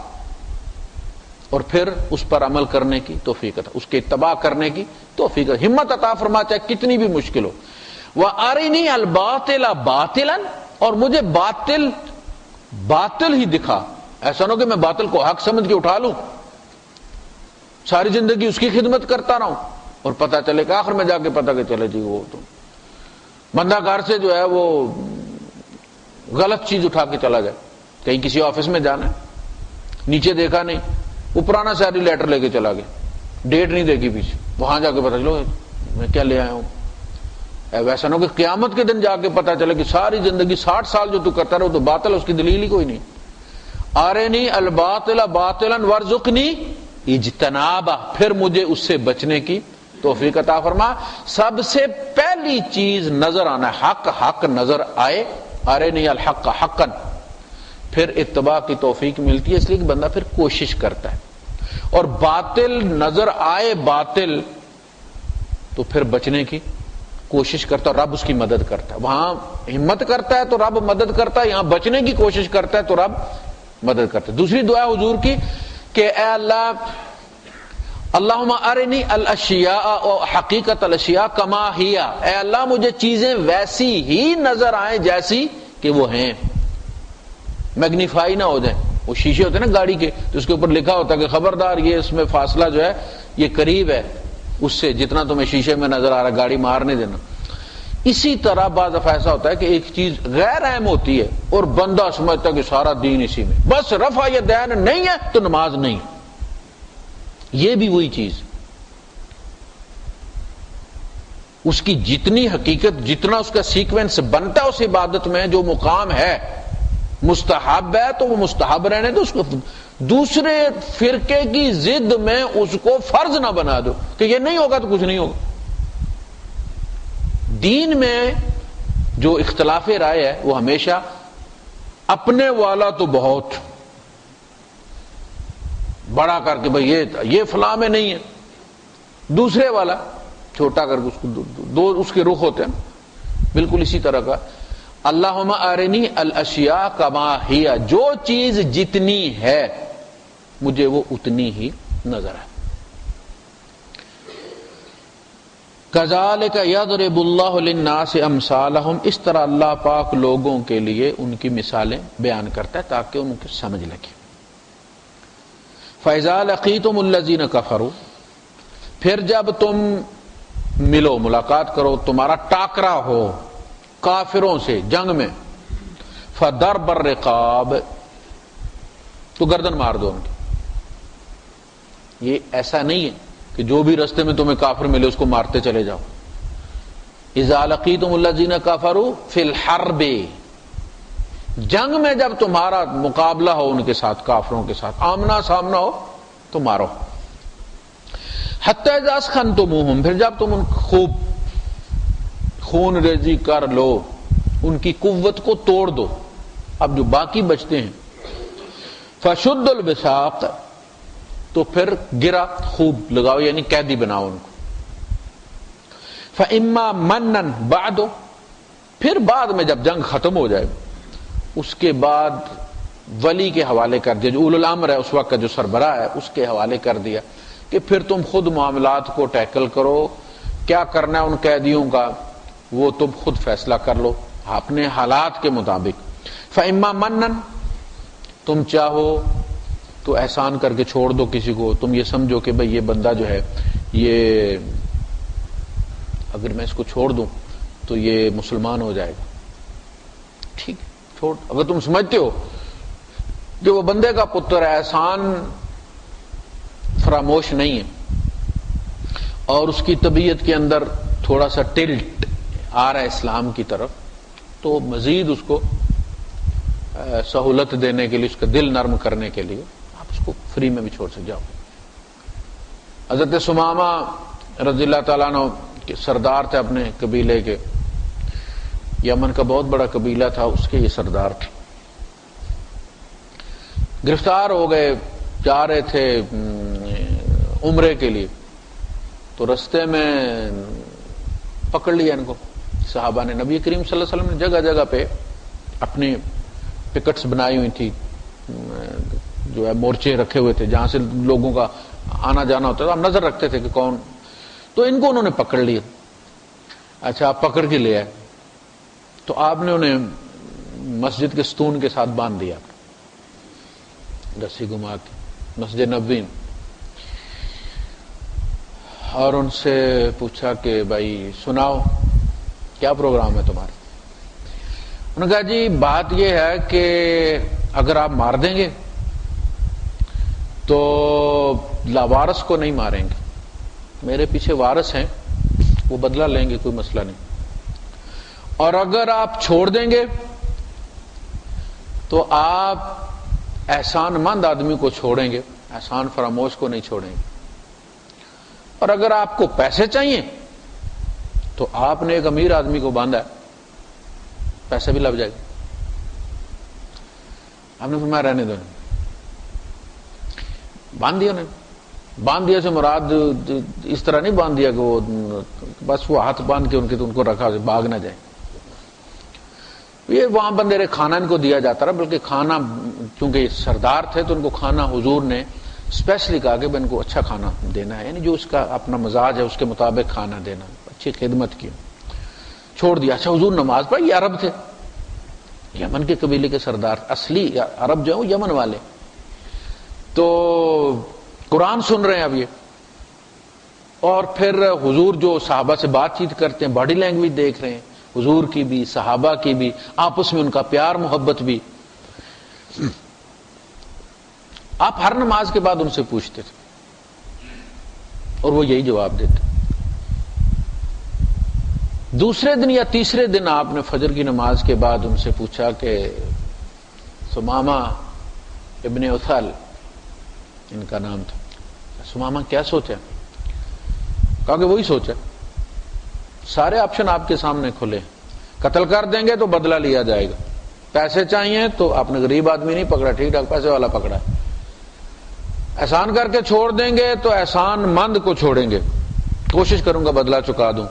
اور پھر اس پر عمل کرنے کی توفیق عطا، اس کے اتباع کرنے کی توفیق، ہمت عطا فرما، چاہے کتنی بھی مشکل ہو۔ وَأَرِنِي الْبَاطِلَ بَاطِلًا، اور مجھے باطل باطل ہی دکھا، ایسا نہ ہو کہ میں باطل کو حق سمجھ کے اٹھا لوں، ساری زندگی اس کی خدمت کرتا رہا ہوں اور پتہ چلے کہ آخر میں جا کے پتہ کہ چلے جی وہ تو بندہ گھر سے جو ہے وہ غلط چیز اٹھا کے چلا جائے، کہیں کسی آفس میں جانا ہے، نیچے دیکھا نہیں، وہ پرانا سیلری لیٹر لے کے چلا گیا، ڈیٹ نہیں دیکھی پیچھے، وہاں جا کے پتہ چلو میں کیا لے آیا ہوں۔ ویسا نہ ہو کہ قیامت کے دن جا کے پتہ چلے کہ ساری زندگی 60 سال جو تو کرتا رہا وہ تو باطل، اس کی دلیل ہی کوئی نہیں۔ آرینی الباطل باطلا وارزقنی اجتنابہ، پھر مجھے اس سے بچنے کی توفیق عطا فرما۔ سب سے پہلی چیز نظر آنا ہے، حق حق نظر آئے، آرینی الحق حقا، پھر اتباع کی توفیق ملتی ہے، اس لیے کہ بندہ پھر کوشش کرتا ہے، اور باطل نظر آئے باطل تو پھر بچنے کی کوشش کرتا ہے، رب اس کی مدد کرتا ہے، وہاں ہمت کرتا ہے تو رب مدد کرتا ہے، یہاں بچنے کی کوشش کرتا ہے تو رب مدد کرتا ہے۔ دوسری دعا حضور کی کہ اے اللہ اللہم ارنی الاشیاء و حقیقت الاشیاء کما ہی، اے اللہ مجھے چیزیں ویسی ہی نظر آئیں جیسی کہ وہ ہیں، میگنیفائی نہ ہو جائیں۔ وہ شیشے ہوتے ہیں نا گاڑی کے، تو اس کے اوپر لکھا ہوتا ہے کہ خبردار یہ اس میں فاصلہ جو ہے یہ قریب ہے اس سے جتنا تمہیں شیشے میں نظر آ رہا ہے، گاڑی مار نہیں دینا۔ اسی طرح بعض دفعہ ایسا ہوتا ہے کہ ایک چیز غیر اہم ہوتی ہے اور بندہ سمجھتا ہے کہ سارا دین اسی میں، بس رفع یدین نہیں ہے تو نماز نہیں، یہ بھی وہی چیز، اس کی جتنی حقیقت، جتنا اس کا سیکوینس بنتا ہے اس عبادت میں، جو مقام ہے مستحب ہے تو وہ مستحب رہنے دو، اس کو دوسرے فرقے کی ضد میں اس کو فرض نہ بنا دو کہ یہ نہیں ہوگا تو کچھ نہیں ہوگا۔ دین میں جو اختلاف رائے ہے وہ ہمیشہ اپنے والا تو بہت بڑا کر کے بھئی یہ فلاں میں نہیں ہے، دوسرے والا چھوٹا کر کے اس کو دو اس کے رخ ہوتے ہیں، بالکل اسی طرح کا اللہم ارنی الاشیاء کما ہی، جو چیز جتنی ہے مجھے وہ اتنی ہی نظر ہے۔ کذالک یضرب اللہ للناس امثالہم، اس طرح اللہ پاک لوگوں کے لیے ان کی مثالیں بیان کرتا ہے تاکہ ان کو سمجھ لگے۔ فَإِذَا لَقِيتُمُ الَّذِينَ كَفَرُوا، پھر جب تم ملو، ملاقات کرو، تمہارا ٹاکرا ہو کافروں سے جنگ میں، فَضَرْبَ الرِّقَابِ، تو گردن مار دو ان کی۔ یہ ایسا نہیں ہے کہ جو بھی رستے میں تمہیں کافر ملے اس کو مارتے چلے جاؤ۔ اذا لقیتم الذین کفروا فی الحرب، جنگ میں جب تمہارا مقابلہ ہو ان کے ساتھ، کافروں کے ساتھ آمنا سامنا ہو تو مارو۔ حتی اذا اسخنتموہم، پھر جب تم ان خوب خون ریزی کر لو، ان کی قوت کو توڑ دو، اب جو باقی بچتے ہیں، فشد الوثاق، تو پھر گرا خوب لگاؤ، یعنی قیدی بناؤ ان کو۔ فَإِمَّا مَنًّا بَعْدُ، پھر بعد میں جب جنگ ختم ہو جائے اس کے بعد ولی کے حوالے کر دیا، جو اولو الامر ہے اس وقت کا جو سربراہ ہے اس کے حوالے کر دیا کہ پھر تم خود معاملات کو ٹیکل کرو، کیا کرنا ہے ان قیدیوں کا وہ تم خود فیصلہ کر لو اپنے حالات کے مطابق۔ فَإِمَّا مَنًّا، تم چاہو تو احسان کر کے چھوڑ دو کسی کو، تم یہ سمجھو کہ بھئی یہ بندہ جو ہے یہ اگر میں اس کو چھوڑ دوں تو یہ مسلمان ہو جائے گا، ٹھیک چھوڑ۔ اگر تم سمجھتے ہو کہ وہ بندے کا پتر احسان فراموش نہیں ہے اور اس کی طبیعت کے اندر تھوڑا سا ٹلٹ آ رہا ہے اسلام کی طرف، تو مزید اس کو سہولت دینے کے لیے، اس کا دل نرم کرنے کے لیے آپ اس کو فری میں بھی چھوڑ سے جاؤ۔ حضرت ثمامہ رضی اللہ تعالیٰ عنہ کے سردار تھے اپنے قبیلے کے، یمن کا بہت بڑا قبیلہ تھا، اس کے یہ سردار تھے، گرفتار ہو گئے، جا رہے تھے عمرے کے لیے، تو رستے میں پکڑ لیا ان کو صحابہ نے۔ نبی کریم صلی اللہ علیہ وسلم نے جگہ جگہ پہ اپنی پکٹس بنائی ہوئی تھی، جو ہے مورچے رکھے ہوئے تھے جہاں سے لوگوں کا آنا جانا ہوتا تھا، ہم نظر رکھتے تھے کہ کون، تو ان کو انہوں نے پکڑ لیا۔ اچھا آپ پکڑ کے لے آئے تو آپ نے انہیں مسجد کے ستون کے ساتھ باندھ دیا، رسی گھما کے مسجد نبوی، اور ان سے پوچھا کہ بھائی سناؤ کیا پروگرام ہے تمہارا؟ انہوں نے کہا جی بات یہ ہے کہ اگر آپ مار دیں گے تو لاوارث کو نہیں ماریں گے، میرے پیچھے وارث ہیں وہ بدلہ لیں گے، کوئی مسئلہ نہیں، اور اگر آپ چھوڑ دیں گے تو آپ احسان مند آدمی کو چھوڑیں گے، احسان فراموش کو نہیں چھوڑیں گے، اور اگر آپ کو پیسے چاہیے تو آپ نے ایک امیر آدمی کو باندھا ہے، پیسے بھی لگ جائے گا۔ آپ نے فرمایا رہنے دو، باندھ دیا، باندھ دیا سے مراد اس طرح نہیں باندھ دیا کہ وہ بس وہ ہاتھ باندھ کے ان کو رکھا بھاگ نہ جائے، یہ وہاں بندے کھانا ان کو دیا جاتا رہا، بلکہ کھانا چونکہ سردار تھے تو ان کو کھانا حضور نے اسپیشلی کہا کہ ان کو اچھا کھانا دینا ہے، یعنی جو اس کا اپنا مزاج ہے اس کے مطابق کھانا دینا، اچھی خدمت کی، چھوڑ دیا۔ اچھا حضور نماز پڑھی، یہ عرب تھے، یمن کے قبیلے کے سردار، اصلی عرب جو ہے وہ یمن والے، تو قرآن سن رہے ہیں اب یہ، اور پھر حضور جو صحابہ سے بات چیت کرتے ہیں، باڈی لینگویج دیکھ رہے ہیں حضور کی بھی صحابہ کی بھی، آپس میں ان کا پیار محبت بھی۔ آپ ہر نماز کے بعد ان سے پوچھتے تھے اور وہ یہی جواب دیتے۔ دوسرے دن یا تیسرے دن آپ نے فجر کی نماز کے بعد ان سے پوچھا کہ ثمامہ ابن اثال ان کا نام تھا، ثمامہ کیا سوچا؟ کہا کہ وہی سوچا، سارے آپشن آپ کے سامنے کھلے، قتل کر دیں گے تو بدلہ لیا جائے گا، پیسے چاہیے تو آپ نے غریب آدمی نہیں پکڑا، ٹھیک ٹھاک پیسے والا پکڑا، احسان کر کے چھوڑ دیں گے تو احسان مند کو چھوڑیں گے، کوشش کروں گا بدلہ چکا دوں۔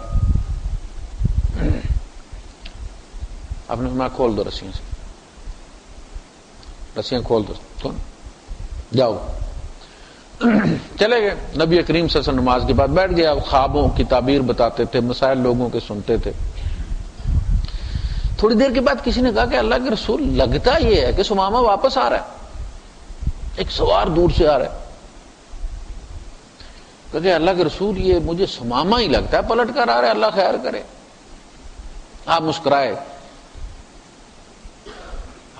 آپ نے فرمایا کھول دو رسیاں سے، رسیاں کھول دو، کون جاؤ۔ چلے گئے، نبی کریم صلی اللہ علیہ وسلم نماز کے بعد بیٹھ گیا، خوابوں کی تعبیر بتاتے تھے، مسائل لوگوں کے سنتے تھے۔ تھوڑی دیر کے بعد کسی نے کہا کہ اللہ کے رسول لگتا یہ ہے کہ ثمامہ واپس آ رہا ہے، ایک سوار دور سے آ رہا ہے، کہ اللہ کے رسول یہ مجھے ثمامہ ہی لگتا ہے، پلٹ کر آ رہا ہے، اللہ خیر کرے۔ آپ مسکرائے،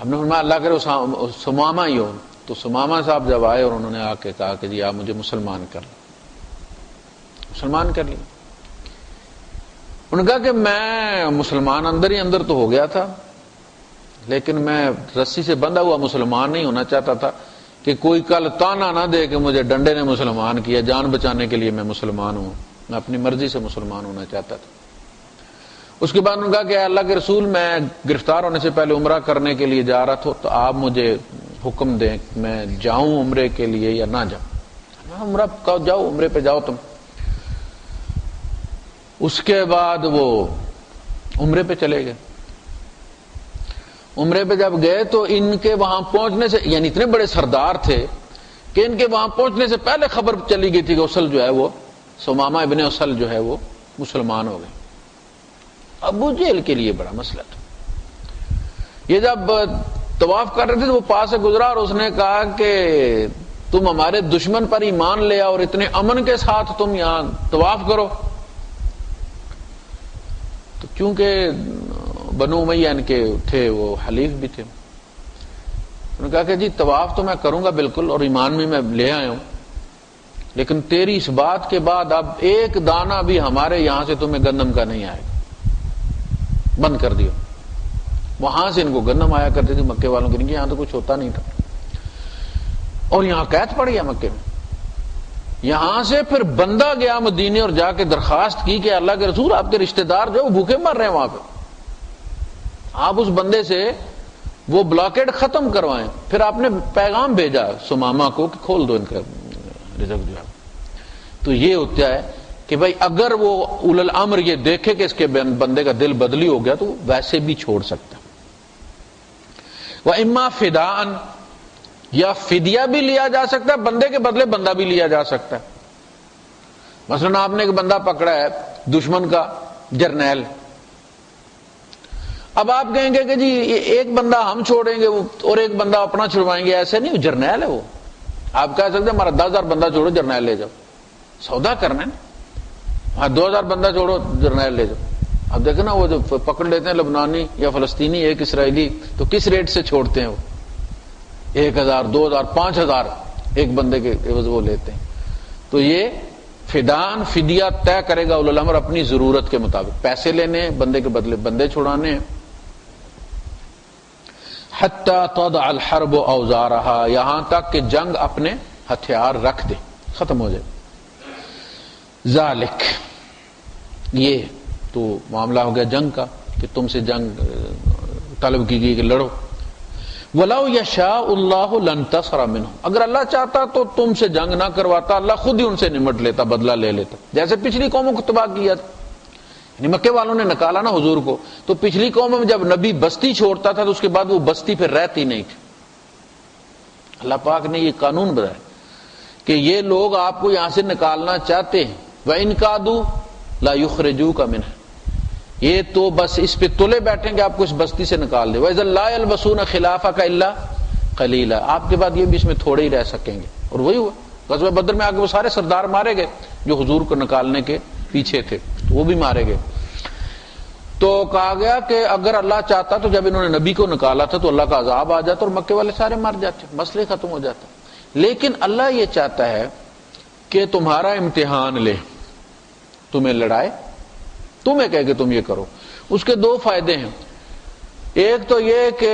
ہم نے فرمایا اللہ کرے ثمامہ ہی ہو، تو ثمامہ صاحب جب آئے اور انہوں نے آ کے کہا کہ جی آپ مجھے مسلمان کر لیں، مسلمان کر لیں۔ انہوں نے کہا کہ میں مسلمان اندر ہی اندر تو ہو گیا تھا، لیکن میں رسی سے بندھا ہوا مسلمان نہیں ہونا چاہتا تھا کہ کوئی کل تانا نہ دے کہ مجھے ڈنڈے نے مسلمان کیا، جان بچانے کے لیے میں مسلمان ہوں، میں اپنی مرضی سے مسلمان ہونا چاہتا تھا۔ اس کے بعد انہوں نے کہا کہ اللہ کے رسول میں گرفتار ہونے سے پہلے عمرہ کرنے کے لیے جا رہا تھا، تو آپ مجھے حکم دیں کہ میں جاؤں عمرے کے لیے یا نہ جاؤں۔ عمرہ جاؤ، عمرے پہ جاؤ تم۔ اس کے بعد وہ عمرے پہ چلے گئے، عمرے پہ جب گئے تو ان کے وہاں پہنچنے سے، یعنی اتنے بڑے سردار تھے کہ ان کے وہاں پہنچنے سے پہلے خبر چلی گئی تھی کہ اسل جو ہے وہ سمامہ ابن اسل جو ہے وہ مسلمان ہو گئے. ابو جہل کے لیے بڑا مسئلہ تھا. یہ جب طواف کر رہے تھے تو وہ پاس سے گزرا اور اس نے کہا کہ تم ہمارے دشمن پر ایمان لے آؤ اور اتنے امن کے ساتھ تم یہاں طواف کرو. تو چونکہ بنو امیہ ان کے تھے، وہ حلیف بھی تھے، انہوں نے کہا کہ جی طواف تو میں کروں گا بالکل اور ایمان میں لے آیا ہوں، لیکن تیری اس بات کے بعد اب ایک دانہ بھی ہمارے یہاں سے تمہیں گندم کا نہیں آئے گا، بند کر دیا. وہاں سے ان کو گندم آیا کرتی تھی مکے والوں کے، یہاں تو کچھ ہوتا نہیں تھا، اور یہاں قید پڑ گیا مکے میں. یہاں سے پھر بندہ گیا مدینے اور جا کے درخواست کی کہ اللہ کے رسول آپ کے رشتہ دار جو بھوکے مر رہے ہیں وہاں پہ، آپ اس بندے سے وہ بلاکیڈ ختم کروائیں. پھر آپ نے پیغام بھیجا سمامہ کو کہ کھول دو ان کا رزق جو ہے. تو یہ ہوتا ہے کہ بھائی اگر وہ اول الامر یہ دیکھے کہ اس کے بندے کا دل بدلی ہو گیا تو ویسے بھی چھوڑ سکتا. وَإِمَّا فِدَاءً، یا فدیہ بھی لیا جا سکتا ہے، بندے کے بدلے بندہ بھی لیا جا سکتا ہے. مثلا آپ نے ایک بندہ پکڑا ہے دشمن کا جرنیل، اب آپ کہیں گے کہ جی ایک بندہ ہم چھوڑیں گے اور ایک بندہ اپنا چھڑوائیں گے، ایسے نہیں، وہ جرنیل ہے. وہ آپ کہہ سکتے ہیں ہمارا 10,000 بندہ چھوڑو جرنیل لے جاؤ، سودا کرنا ہے. ہاں 2,000 بندہ چھوڑو جرنیل لے جاؤ. اب دیکھیں نا وہ جو پکڑ لیتے ہیں لبنانی یا فلسطینی ایک اسرائیلی، تو کس ریٹ سے چھوڑتے ہیں وہ 1,000 2,000 5,000 ایک بندے کے وہ لیتے ہیں. تو یہ فدان فدیہ طے کرے گا اولو الامر اپنی ضرورت کے مطابق، پیسے لینے ہیں بندے کے بدلے بندے چھڑانے ہیں. حتی تضع الحرب اوزارها، یہاں تک کہ جنگ اپنے ہتھیار رکھ دے، ختم ہو جائے. ذالک، یہ تو معاملہ ہو گیا جنگ کا کہ تم سے جنگ طلب کی گئی کہ لڑو. وَلَوْ يَشَاءُ اللَّهُ لَانتَصَرَ مِنْهُمْ، اگر اللہ چاہتا تو تم سے جنگ نہ کرواتا، اللہ خود ہی ان سے نمٹ لیتا، بدلہ لے لیتا، جیسے پچھلی قوموں کو تباہ کیا تھا. یعنی مکے والوں نے نکالا نا حضور کو، تو پچھلی قوموں میں جب نبی بستی چھوڑتا تھا تو اس کے بعد وہ بستی پھر رہتی نہیں تھی. اللہ پاک نے یہ قانون بنایا کہ یہ لوگ آپ کو یہاں سے نکالنا چاہتے ہیں، وَإِنْ كَادُوا لَا يُخْرِجُوكَ مِنْهَا، یہ تو بس اس پہ تلے بیٹھیں کہ آپ کو اس بستی سے نکال دے. وَإِذًا لَا يَلْبَسُونَ خِلَافَكَ إِلَّا قَلِيلًا، آپ کے بعد یہ بھی اس میں تھوڑے ہی رہ سکیں گے. اور وہی ہوا، غزوہ بدر میں آگے وہ سارے سردار مارے گئے جو حضور کو نکالنے کے پیچھے تھے، وہ بھی مارے گئے. تو کہا گیا کہ اگر اللہ چاہتا تو جب انہوں نے نبی کو نکالا تھا تو اللہ کا عذاب آ جاتا اور مکے والے سارے مر جاتے، مسئلے ختم ہو جاتا. لیکن اللہ یہ چاہتا ہے کہ تمہارا امتحان لے، تمہیں لڑائے، تمہیں کہے کہ تم یہ کرو. اس کے دو فائدے ہیں. ایک تو یہ کہ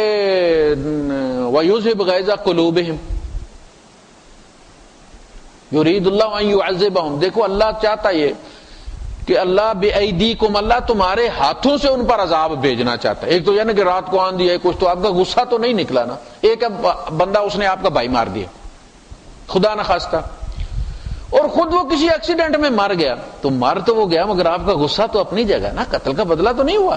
وَيُذْهِبْ غَيْظَ قُلُوبِهِمْ يُرِيدُ اللَّهُ أَن يُعَذِّبَهُمْ، دیکھو اللہ چاہتا یہ کہ اللہ بِأَيْدِيكُمْ، اللہ تمہارے ہاتھوں سے ان پر عذاب بھیجنا چاہتا ہے. ایک تو یعنی کہ رات کو آندھی ہے کچھ، تو آپ کا غصہ تو نہیں نکلا نا. ایک بندہ اس نے آپ کا بھائی مار دیا خدا نہ خواستہ، اور خود وہ کسی ایکسیڈنٹ میں مر گیا، تو مر تو وہ گیا مگر آپ کا غصہ تو اپنی جگہ نا، قتل کا بدلہ تو نہیں ہوا.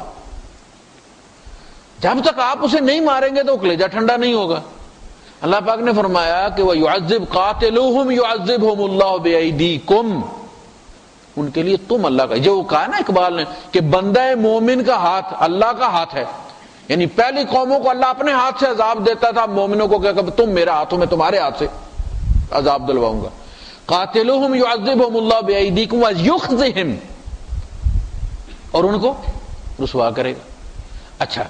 جب تک آپ اسے نہیں ماریں گے تو کلیجہ ٹھنڈا نہیں ہوگا. اللہ پاک نے فرمایا کہ وہ يعذب قاتلوہم يعذبہم اللہ بأیدیکم، ان کے لیے تم اللہ کا، جو کہا نا اقبال نے کہ بندہ مومن کا ہاتھ اللہ کا ہاتھ ہے. یعنی پہلی قوموں کو اللہ اپنے ہاتھ سے عذاب دیتا تھا، مومنوں کو کہ تم میرے ہاتھوں میں تمہارے ہاتھ سے عذاب دلواؤں گا. قاتلوہم يعذبہم اللہ بأیدیکم ویخزہم، اور ان کو رسوا کرے گا. اچھا،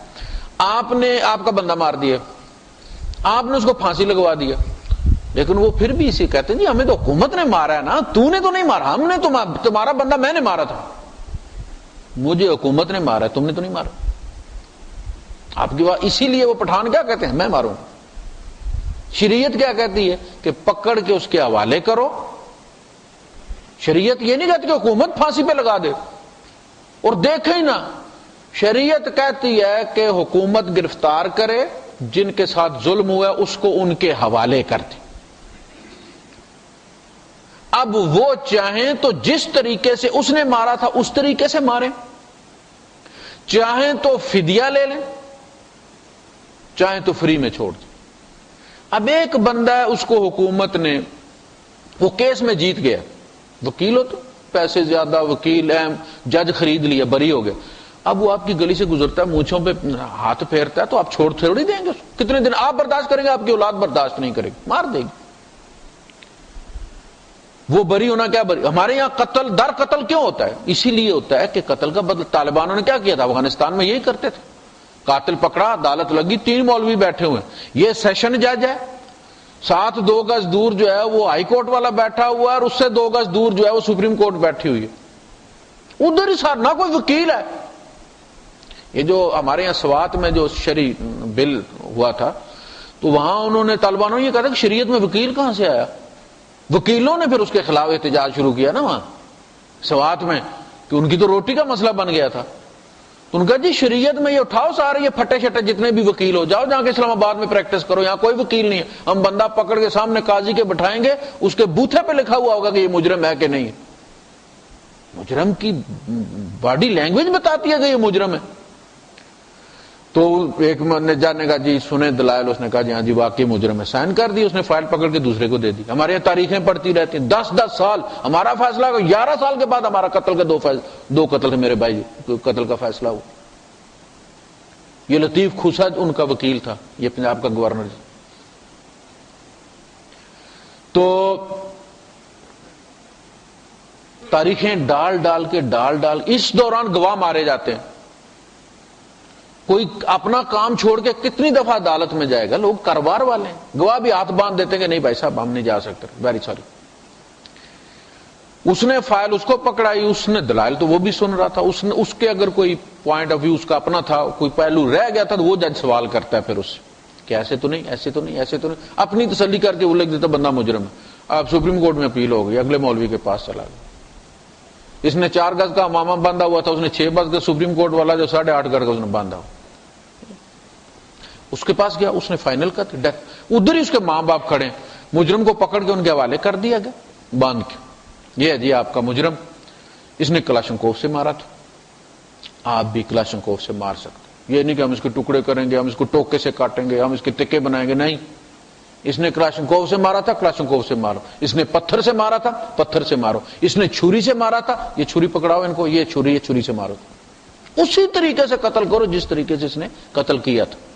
آپ نے آپ کا بندہ مار دیا، آپ نے اس کو پھانسی لگوا دیا، لیکن وہ پھر بھی اسی کہتے ہیں جی ہمیں تو حکومت نے مارا ہے نا، تو نے تو نہیں مارا، ہم نے تو تمہارا بندہ میں نے مارا تھا، مجھے حکومت نے مارا ہے، تم نے تو نہیں مارا. آپ کی بات اسی لیے وہ پٹھان کیا کہتے ہیں، میں ماروں. شریعت کیا کہتی ہے کہ پکڑ کے اس کے حوالے کرو. شریعت یہ نہیں کہتی کہ حکومت پھانسی پہ لگا دے اور دیکھے ہی نہ. شریعت کہتی ہے کہ حکومت گرفتار کرے، جن کے ساتھ ظلم ہوا ہے اس کو ان کے حوالے کر دے. اب وہ چاہیں تو جس طریقے سے اس نے مارا تھا اس طریقے سے ماریں، چاہیں تو فدیہ لے لیں، چاہیں تو فری میں چھوڑ دیں۔ اب ایک بندہ ہے، اس کو حکومت نے، وہ کیس میں جیت گیا، وکیل ہو تو پیسے زیادہ، وکیل اہم، جج خرید لیا، بری ہو گیا، اب وہ آپ کی گلی سے گزرتا ہے، مونچھوں پہ ہاتھ پھیرتا ہے، تو آپ چھوڑ تھوڑی دیں گے اس کو؟ کتنے دن آپ برداشت کریں گے؟ آپ کی اولاد برداشت نہیں کرے گی، مار دے گی۔ وہ بری ہونا کیا بری؟ ہمارے یہاں قتل در قتل کیوں ہوتا ہے؟ اسی لیے ہوتا ہے کہ قتل کا بدلہ طالبانوں نے کیا کیا تھا افغانستان میں، یہی کرتے تھے، قاتل پکڑا، عدالت لگی، 3 مولوی بیٹھے ہوئے، یہ سیشن جج ہے، ساتھ 2 گز دور جو ہے وہ ہائی کورٹ والا بیٹھا ہوا ہے، اور اس سے 2 گز دور جو ہے وہ سپریم کورٹ بیٹھی ہوئی ہے، ادھر ہی ساتھ نہ کوئی وکیل ہے۔ یہ جو ہمارے یہاں سوات میں جو شرعی بل ہوا تھا، تو وہاں انہوں نے طالبانوں نے یہ کہا تھا کہ شریعت میں وکیل کہاں سے آیا؟ وکیلوں نے پھر اس کے خلاف احتجاج شروع کیا نا وہاں سوات میں، کہ ان کی تو روٹی کا مسئلہ بن گیا تھا۔ تو ان کا جی شریعت میں یہ اٹھاؤ سارے یہ پھٹے شٹے جتنے بھی وکیل ہو، جاؤ جا کے اسلام آباد میں پریکٹس کرو، یہاں کوئی وکیل نہیں ہے، ہم بندہ پکڑ کے سامنے قاضی کے بٹھائیں گے، اس کے بوتھے پہ لکھا ہوا ہوگا کہ یہ مجرم ہے کہ نہیں ہے۔ مجرم کی باڈی لینگویج بتاتی ہے کہ یہ مجرم ہے۔ تو ایک نے جانے کا جی سنے دلائل، اس نے کہا جی ہاں جی واقعی مجرم ہے، سائن کر دی، اس نے فائل پکڑ کے دوسرے کو دے دی۔ ہمارے یہاں تاریخیں پڑھتی رہتی ہیں، 10 سال ہمارا فیصلہ، 11 سال کے بعد ہمارا قتل کے 2 قتل میرے بھائی قتل کا فیصلہ ہوا۔ یہ لطیف کھوسا ان کا وکیل تھا، یہ پنجاب کا گورنر۔ تو تاریخیں ڈال ڈال اس دوران گواہ مارے جاتے ہیں۔ کوئی اپنا کام چھوڑ کے کتنی دفعہ عدالت میں جائے گا؟ لوگ کاروبار والے ہیں، گواہ بھی ہاتھ باندھ دیتے ہیں کہ نہیں بھائی صاحب ہم نہیں جا سکتے، ویری سوری۔ اس نے فائل اس کو پکڑائی، اس نے دلائل تو وہ بھی سن رہا تھا، اس کے اگر کوئی پوائنٹ آف ویو اس کا اپنا تھا، کوئی پہلو رہ گیا تھا، تو وہ جج سوال کرتا ہے پھر اس سے کہ ایسے تو نہیں، ایسے تو نہیں، ایسے تو نہیں، اپنی تسلی کر کے وہ لکھ دیتا بندہ مجرم ہے۔ آپ سپریم کورٹ میں اپیل ہو گئی، اگلے مولوی کے پاس چلا گیا۔ اس نے 4 گز کا امامہ باندھا ہوا تھا، اس نے 6 گز کا، سپریم کورٹ والا جو 8.5 گز کا اس نے باندھا ہوا، اس کے پاس گیا، اس نے فائنل کر دی ڈیتھ۔ ادھر ہی اس کے ماں باپ کھڑے، مجرم کو پکڑ کے ان کے حوالے کر دیا گیا باندھ کے، یہ ہے جی آپ کا مجرم، اس نے کلاشنکوف سے مارا تھا، آپ بھی کلاشنکوف سے مار سکتے۔ یہ نہیں کہ ہم اس کے ٹکڑے کریں گے، ہم اس کو ٹوکے سے کاٹیں گے، ہم اس کے تکے بنائیں گے، نہیں، اس نے کلاشنکوف سے مارا تھا، کلاشنکوف سے مارو۔ اس نے پتھر سے مارا تھا، پتھر سے مارو۔ اس نے چھری سے مارا تھا، یہ چھری پکڑاؤ ان کو، یہ چھری سے مارو، اسی طریقے سے قتل کرو جس طریقے سے اس نے قتل کیا تھا۔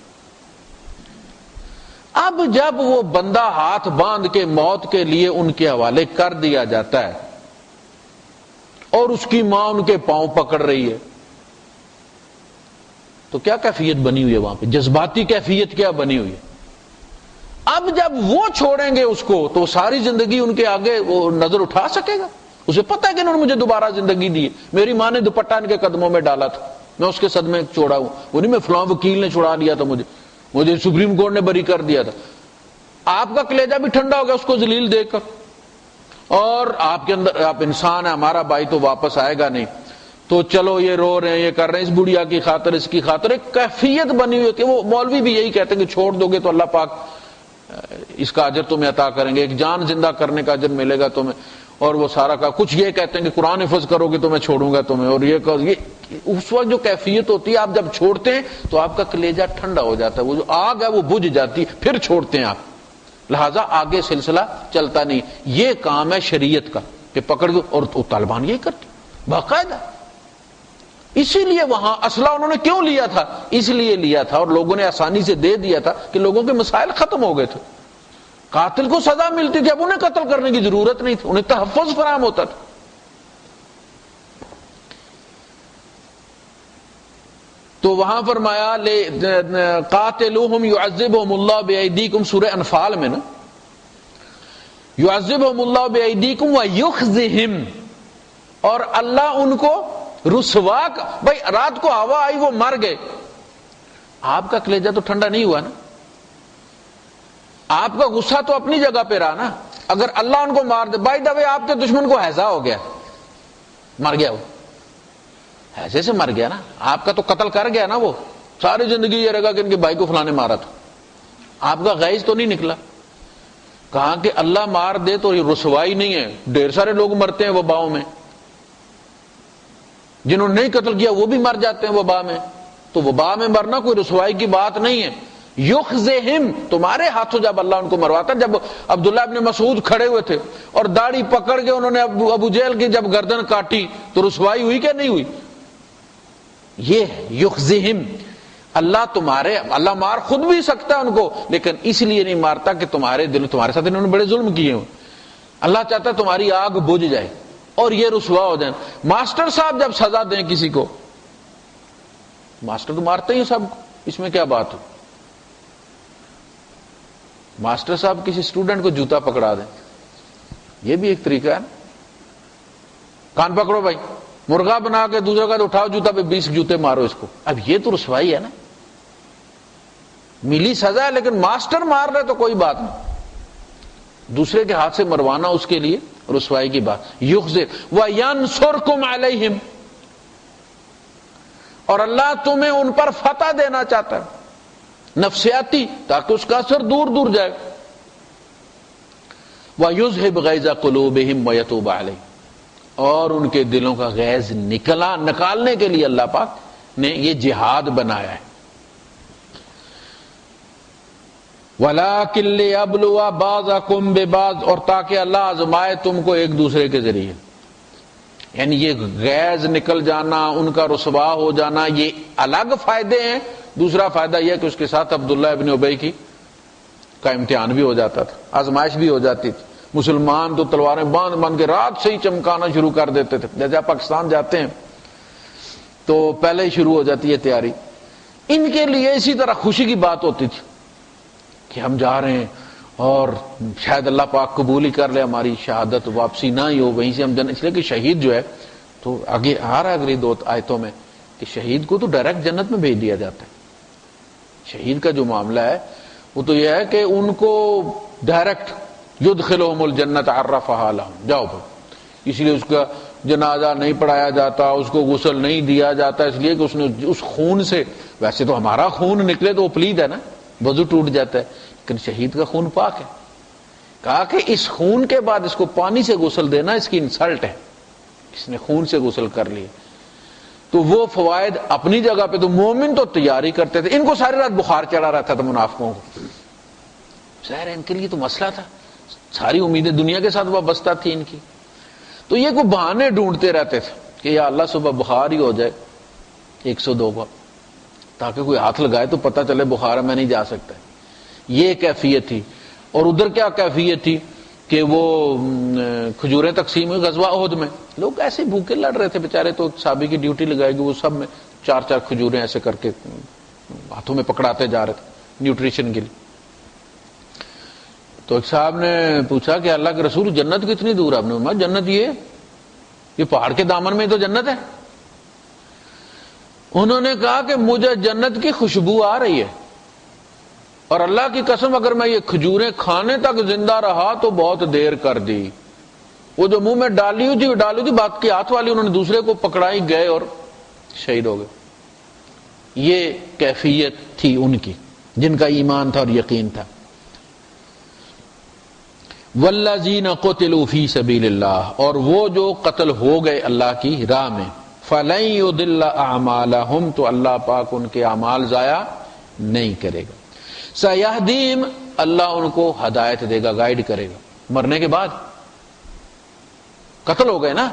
اب جب وہ بندہ ہاتھ باندھ کے موت کے لیے ان کے حوالے کر دیا جاتا ہے اور اس کی ماں ان کے پاؤں پکڑ رہی ہے، تو کیا کیفیت بنی ہوئی ہے وہاں پہ؟ جذباتی کیفیت کیا بنی ہوئی ہے؟ اب جب وہ چھوڑیں گے اس کو تو ساری زندگی ان کے آگے وہ نظر اٹھا سکے گا؟ اسے پتہ ہے کہ انہوں نے مجھے دوبارہ زندگی دی ہے، میری ماں نے دوپٹہ ان کے قدموں میں ڈالا تھا، میں اس کے صدمے چھوڑا ہوں، وہ نہیں میں فلاں وکیل نے چھڑا لیا تھا، مجھے سپریم کورٹ نے بری کر دیا تھا۔ آپ کا کلیجہ بھی ٹھنڈا ہو گیا اس کو ذلیل دیکھ کر، اور آپ کے اندر، آپ انسان ہیں، ہمارا بھائی تو واپس آئے گا نہیں، تو چلو یہ رو رہے ہیں، یہ کر رہے ہیں، اس بڑھیا کی خاطر، اس کی خاطر، ایک کیفیت بنی ہوئی ہوتی ہے۔ وہ مولوی بھی یہی کہتے ہیں کہ چھوڑ دو گے تو اللہ پاک اس کا اجر تمہیں عطا کریں گے، ایک جان زندہ کرنے کا اجر ملے گا تمہیں، اور وہ سارا کا کچھ یہ کہتے ہیں کہ قرآن حفظ کرو گے تو میں چھوڑوں گا تمہیں، اور یہ اس وقت جو کیفیت ہوتی ہے، آپ جب چھوڑتے ہیں تو آپ کا کلیجہ ٹھنڈا ہو جاتا ہے، وہ جو آگ ہے وہ بجھ جاتی، پھر چھوڑتے ہیں آپ، لہذا آگے سلسلہ چلتا نہیں۔ یہ کام ہے شریعت کا کہ پکڑ کے، اور طالبان یہی کرتے باقاعدہ۔ اسی لیے وہاں اسلحہ انہوں نے کیوں لیا تھا؟ اس لیے لیا تھا اور لوگوں نے آسانی سے دے دیا تھا کہ لوگوں کے مسائل ختم ہو گئے تھے، قاتل کو سزا ملتی تھی، اب انہیں قتل کرنے کی ضرورت نہیں تھی، انہیں تحفظ فراہم ہوتا تھا۔ تو وہاں فرمایا قاتلوہم یعذبہم اللہ بایدیکم، سورہ انفال میں نا، یعذبہم اللہ بایدیکم ویخزہم، اور اللہ ان کو رسوا، بھائی رات کو ہوا آئی وہ مر گئے، آپ کا کلیجہ تو ٹھنڈا نہیں ہوا نا، آپ کا غصہ تو اپنی جگہ پہ رہا نا۔ اگر اللہ ان کو مار دے، بائی دا وے آپ کے دشمن کو ہیضہ ہو گیا، مر گیا، وہ ہیضے سے مر گیا نا، آپ کا تو قتل کر گیا نا، وہ ساری زندگی یہ رہے گا کہ ان کے بھائی کو فلاں نے مارا تھا، آپ کا غیظ تو نہیں نکلا۔ کہا کہ اللہ مار دے تو یہ رسوائی نہیں ہے، ڈھیر سارے لوگ مرتے ہیں وباؤں میں، جنہوں نے نہیں قتل کیا وہ بھی مر جاتے ہیں وبا میں، تو وبا میں مرنا کوئی رسوائی کی بات نہیں ہے، یخزہم، تمہارے ہاتھوں جب اللہ ان کو مرواتا. جب عبداللہ ابن مسعود کھڑے ہوئے تھے اور داڑھی پکڑ کے انہوں نے ابو جہل کی جب گردن کاٹی تو رسوائی ہوئی کہ نہیں ہوئی؟ یہ ہے یخزہم. اللہ مار خود بھی سکتا ہے ان کو، لیکن اس لیے نہیں مارتا کہ تمہارے دل، تمہارے ساتھ انہوں نے بڑے ظلم کیے ہوں. اللہ چاہتا ہے تمہاری آگ بجھ جائے اور یہ رسوا ہو جائیں. ماسٹر صاحب جب سزا دیں کسی کو، ماسٹر تو مارتے ہی سب کو، اس میں کیا بات ہو؟ ماسٹر صاحب کسی اسٹوڈنٹ کو جوتا پکڑا دیں، یہ بھی ایک طریقہ ہے نا. کان پکڑو بھائی، مرغا بنا کے دوسرے کا اٹھاؤ جوتا پہ 20 جوتے مارو اس کو. اب یہ تو رسوائی ہے نا، ملی سزا ہے، لیکن ماسٹر مار رہے تو کوئی بات نہیں، دوسرے کے ہاتھ سے مروانا اس کے لیے رسوائی کی بات. یخزر وینصرکم علیہم، اور اللہ تمہیں ان پر فتح دینا چاہتا ہے نفسیاتی، تاکہ اس کا اثر دور دور جائے. وَيُذْهِبْ غَيْظَ قُلُوبِهِمْ وَيَتُوبَ عَلَيْهِمْ، اور ان کے دلوں کا غیظ نکالنے کے لیے اللہ پاک نے یہ جہاد بنایا ہے. وَلَٰكِن لِّيَبْلُوَ بَعْضَكُم بِبَعْضٍ، اور تاکہ اللہ آزمائے تم کو ایک دوسرے کے ذریعے. یعنی یہ غیظ نکل جانا، ان کا رسوا ہو جانا، یہ الگ فائدے ہیں. دوسرا فائدہ یہ کہ اس کے ساتھ عبداللہ ابن ابی کا امتحان بھی ہو جاتا تھا، آزمائش بھی ہو جاتی تھی. مسلمان تو تلواریں باندھ باندھ کے رات سے ہی چمکانا شروع کر دیتے تھے. جیسے آپ پاکستان جاتے ہیں تو پہلے ہی شروع ہو جاتی ہے تیاری. ان کے لیے اسی طرح خوشی کی بات ہوتی تھی کہ ہم جا رہے ہیں اور شاید اللہ پاک قبول ہی کر لے ہماری شہادت، واپسی نہ ہی ہو، وہیں سے ہم اس لیے کہ شہید جو ہے تو آگے آ رہا ہے اگلی 2 آیتوں میں کہ شہید کو تو ڈائریکٹ جنت میں بھیج دیا جاتا ہے. شہید کا جو معاملہ ہے وہ تو یہ ہے کہ ان کو ڈائریکٹ یدخلہم الجنت عرفہا لہم، جاؤ بھائی. اس لیے اس کا جنازہ نہیں پڑھایا جاتا، اس کو غسل نہیں دیا جاتا، اس لیے کہ اس نے اس خون سے، ویسے تو ہمارا خون نکلے تو وہ پلید ہے نا، وضو ٹوٹ جاتا ہے، لیکن شہید کا خون پاک ہے. کہا کہ اس خون کے بعد اس کو پانی سے غسل دینا اس کی انسلٹ ہے، اس نے خون سے غسل کر لیا. تو وہ فوائد اپنی جگہ پہ، تو مومن تو تیاری کرتے تھے. ان کو ساری رات بخار چڑھا رہتا تھا منافقوں کو، ظاہر ہے ان کے لیے تو مسئلہ تھا، ساری امیدیں دنیا کے ساتھ وابستہ تھی ان کی. تو یہ کوئی بہانے ڈھونڈتے رہتے تھے کہ یا اللہ صبح بخار ہی ہو جائے 102 بار، تاکہ کوئی ہاتھ لگائے تو پتہ چلے بخار میں نہیں جا سکتا. یہ کیفیت تھی. اور ادھر کیا کیفیت تھی کہ وہ کھجوریں تقسیم ہوئی غزوہ احد میں، لوگ ایسے بھوکے لڑ رہے تھے بیچارے، تو صحابی کی ڈیوٹی لگائے گی، وہ سب میں 4 کھجوریں ایسے کر کے ہاتھوں میں پکڑاتے جا رہے تھے نیوٹریشن کے لیے. تو ایک صاحب نے پوچھا کہ اللہ کے رسول جنت کتنی دور ہے؟ آپ نے فرمایا جنت یہ پہاڑ کے دامن میں تو جنت ہے. انہوں نے کہا کہ مجھے جنت کی خوشبو آ رہی ہے، اور اللہ کی قسم اگر میں یہ کھجوریں کھانے تک زندہ رہا تو بہت دیر کر دی. وہ جو منہ میں ڈالی ہوئی تھی بات کی ہاتھ والی، انہوں نے دوسرے کو پکڑائی، گئے اور شہید ہو گئے. یہ کیفیت تھی ان کی جن کا ایمان تھا اور یقین تھا. والذین قتلوا فی سبیل اللہ، اور وہ جو قتل ہو گئے اللہ کی راہ میں، فلن یضل اعمالہم، تو اللہ پاک ان کے اعمال ضائع نہیں کرے گا. سیہدیم، اللہ ان کو ہدایت دے گا، گائیڈ کرے گا. مرنے کے بعد قتل ہو گئے نا،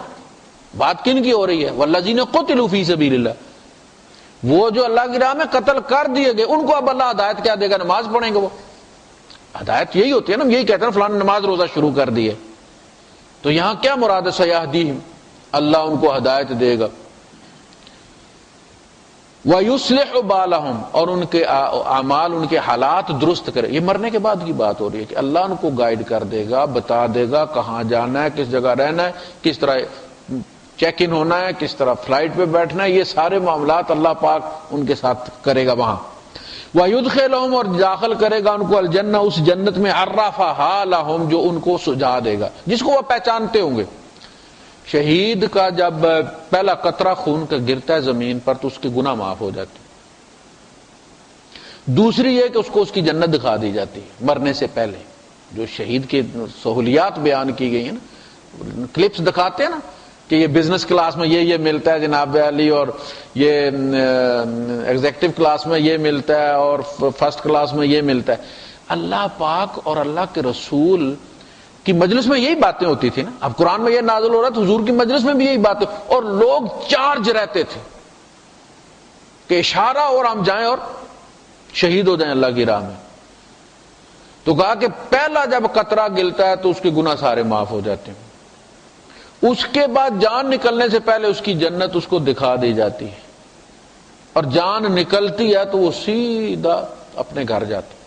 بات کن کی ہو رہی ہے؟ والذین قتلوا فی سبیل اللہ، وہ جو اللہ کی راہ میں قتل کر دیے گئے ان کو اب اللہ ہدایت کیا دے گا؟ نماز پڑھیں گے. وہ ہدایت یہی ہوتی ہے نا، یہی کہتے ہیں فلاں نماز روزہ شروع کر دیے. تو یہاں کیا مراد ہے؟ سیہدیم، اللہ ان کو ہدایت دے گا. وَيُصْلِحُ بَالَهُمْ، اور ان کے اعمال، ان کے حالات درست کرے. یہ مرنے کے بعد کی بات ہو رہی ہے کہ اللہ ان کو گائیڈ کر دے گا، بتا دے گا کہاں جانا ہے، کس جگہ رہنا ہے، کس طرح چیک ان ہونا ہے، کس طرح فلائٹ پہ بیٹھنا ہے. یہ سارے معاملات اللہ پاک ان کے ساتھ کرے گا وہاں. وَيُدْخِلُهُمْ، اور داخل کرے گا ان کو الجنہ، اس جنت میں، عرفہا لہم، جو ان کو سجا دے گا، جس کو وہ پہچانتے ہوں گے. شہید کا جب پہلا قطرہ خون کا گرتا ہے زمین پر تو اس کے گناہ معاف ہو جاتے. دوسری یہ کہ اس کو اس کی جنت دکھا دی جاتی ہے مرنے سے پہلے. جو شہید کی سہولیات بیان کی گئی ہیں نا، کلپس دکھاتے ہیں نا، کہ یہ بزنس کلاس میں یہ ملتا ہے جناب علی، اور یہ ایگزیکٹو کلاس میں یہ ملتا ہے، اور فرسٹ کلاس میں یہ ملتا ہے۔ اللہ پاک اور اللہ کے رسول کی مجلس میں یہی باتیں ہوتی تھی نا۔ اب قرآن میں یہ نازل ہو رہا تھا، حضور کی مجلس میں بھی یہی باتیں، اور لوگ چارج رہتے تھے کہ اشارہ اور ہم جائیں اور شہید ہو جائیں اللہ کی راہ میں۔ تو کہا کہ پہلا جب قطرہ گلتا ہے تو اس کے گناہ سارے معاف ہو جاتے ہیں، اس کے بعد جان نکلنے سے پہلے اس کی جنت اس کو دکھا دی جاتی ہے، اور جان نکلتی ہے تو وہ سیدھا اپنے گھر جاتا ہے۔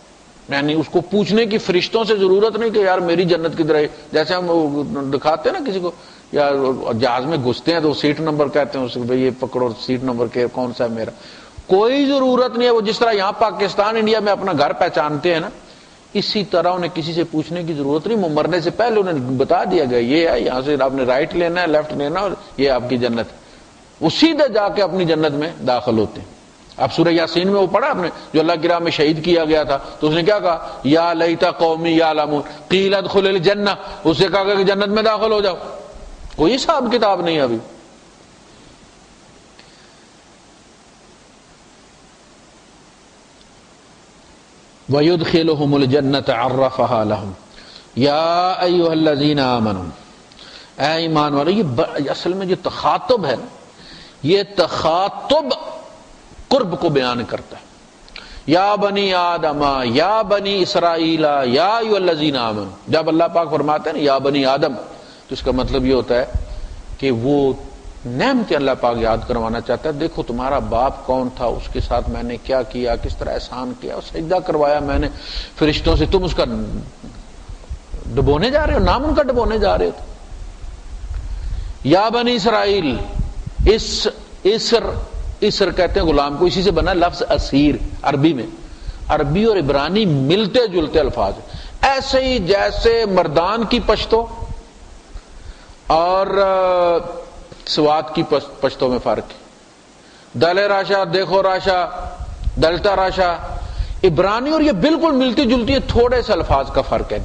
یعنی اس کو پوچھنے کی فرشتوں سے ضرورت نہیں کہ یار میری جنت کدھر ہے، جیسے ہم دکھاتے ہیں نا کسی کو، یا جہاز میں گھستے ہیں تو سیٹ نمبر کہتے ہیں اس کو، یہ پکڑو سیٹ نمبر کے کون سا ہے میرا، کوئی ضرورت نہیں ہے۔ وہ جس طرح یہاں پاکستان انڈیا میں اپنا گھر پہچانتے ہیں نا، اسی طرح انہیں کسی سے پوچھنے کی ضرورت نہیں، مرنے سے پہلے انہیں بتا دیا گیا یہ ہے، یہاں سے آپ نے رائٹ لینا ہے، لیفٹ لینا ہے، اور یہ آپ کی جنت ہے۔ وہ سیدھے جا کے اپنی جنت میں داخل ہوتے ہیں۔ اب سورہ یاسین میں وہ پڑھا آپ نے، جو اللہ کی راہ میں شہید کیا گیا تھا، تو اس نے کیا کہا، یا لیت قومی یعلمون قیل ادخل الجنہ، اس سے کہا کہ جنت میں داخل ہو جاؤ۔ کوئی حساب کتاب نہیں ابھی۔ وَيُدْخِلُهُمُ الْجَنَّةَ عَرَّفَهَا لَهُمْ يَا أَيُّهَا الَّذِينَ آمَنُوا، اے ایمان والو۔ یہ اصل میں جو تخاطب ہے نا، یہ تخاطب قرب کو بیان کرتا ہے۔ یا بنی آدم، یا بنی اسرائیل، یا ایھا الذین آمنوا۔ جب اللہ پاک فرماتے ہیں نا یا بنی آدم، تو اس کا مطلب یہ ہوتا ہے کہ وہ نعمت اللہ پاک یاد کروانا چاہتا ہے۔ دیکھو تمہارا باپ کون تھا، اس کے ساتھ میں نے کیا کیا، کس طرح احسان کیا، سجدہ کروایا میں نے فرشتوں سے، تم اس کا ڈبونے جا رہے ہو، نام ان کا ڈبونے جا رہے ہو۔ یا بنی اسرائیل، اسر کہتے ہیں غلام کو، اسی سے بنا لفظ اسیر عربی میں۔ عربی اور عبرانی ملتے جلتے الفاظ، ایسے ہی جیسے مردان کی پشتو اور سوات کی پشتوں میں فرق ہے۔ دل راشا، دیکھو راشا، دلتا راشا، عبرانی اور یہ بالکل ملتی جلتی ہے، تھوڑے سے الفاظ کا فرق ہے۔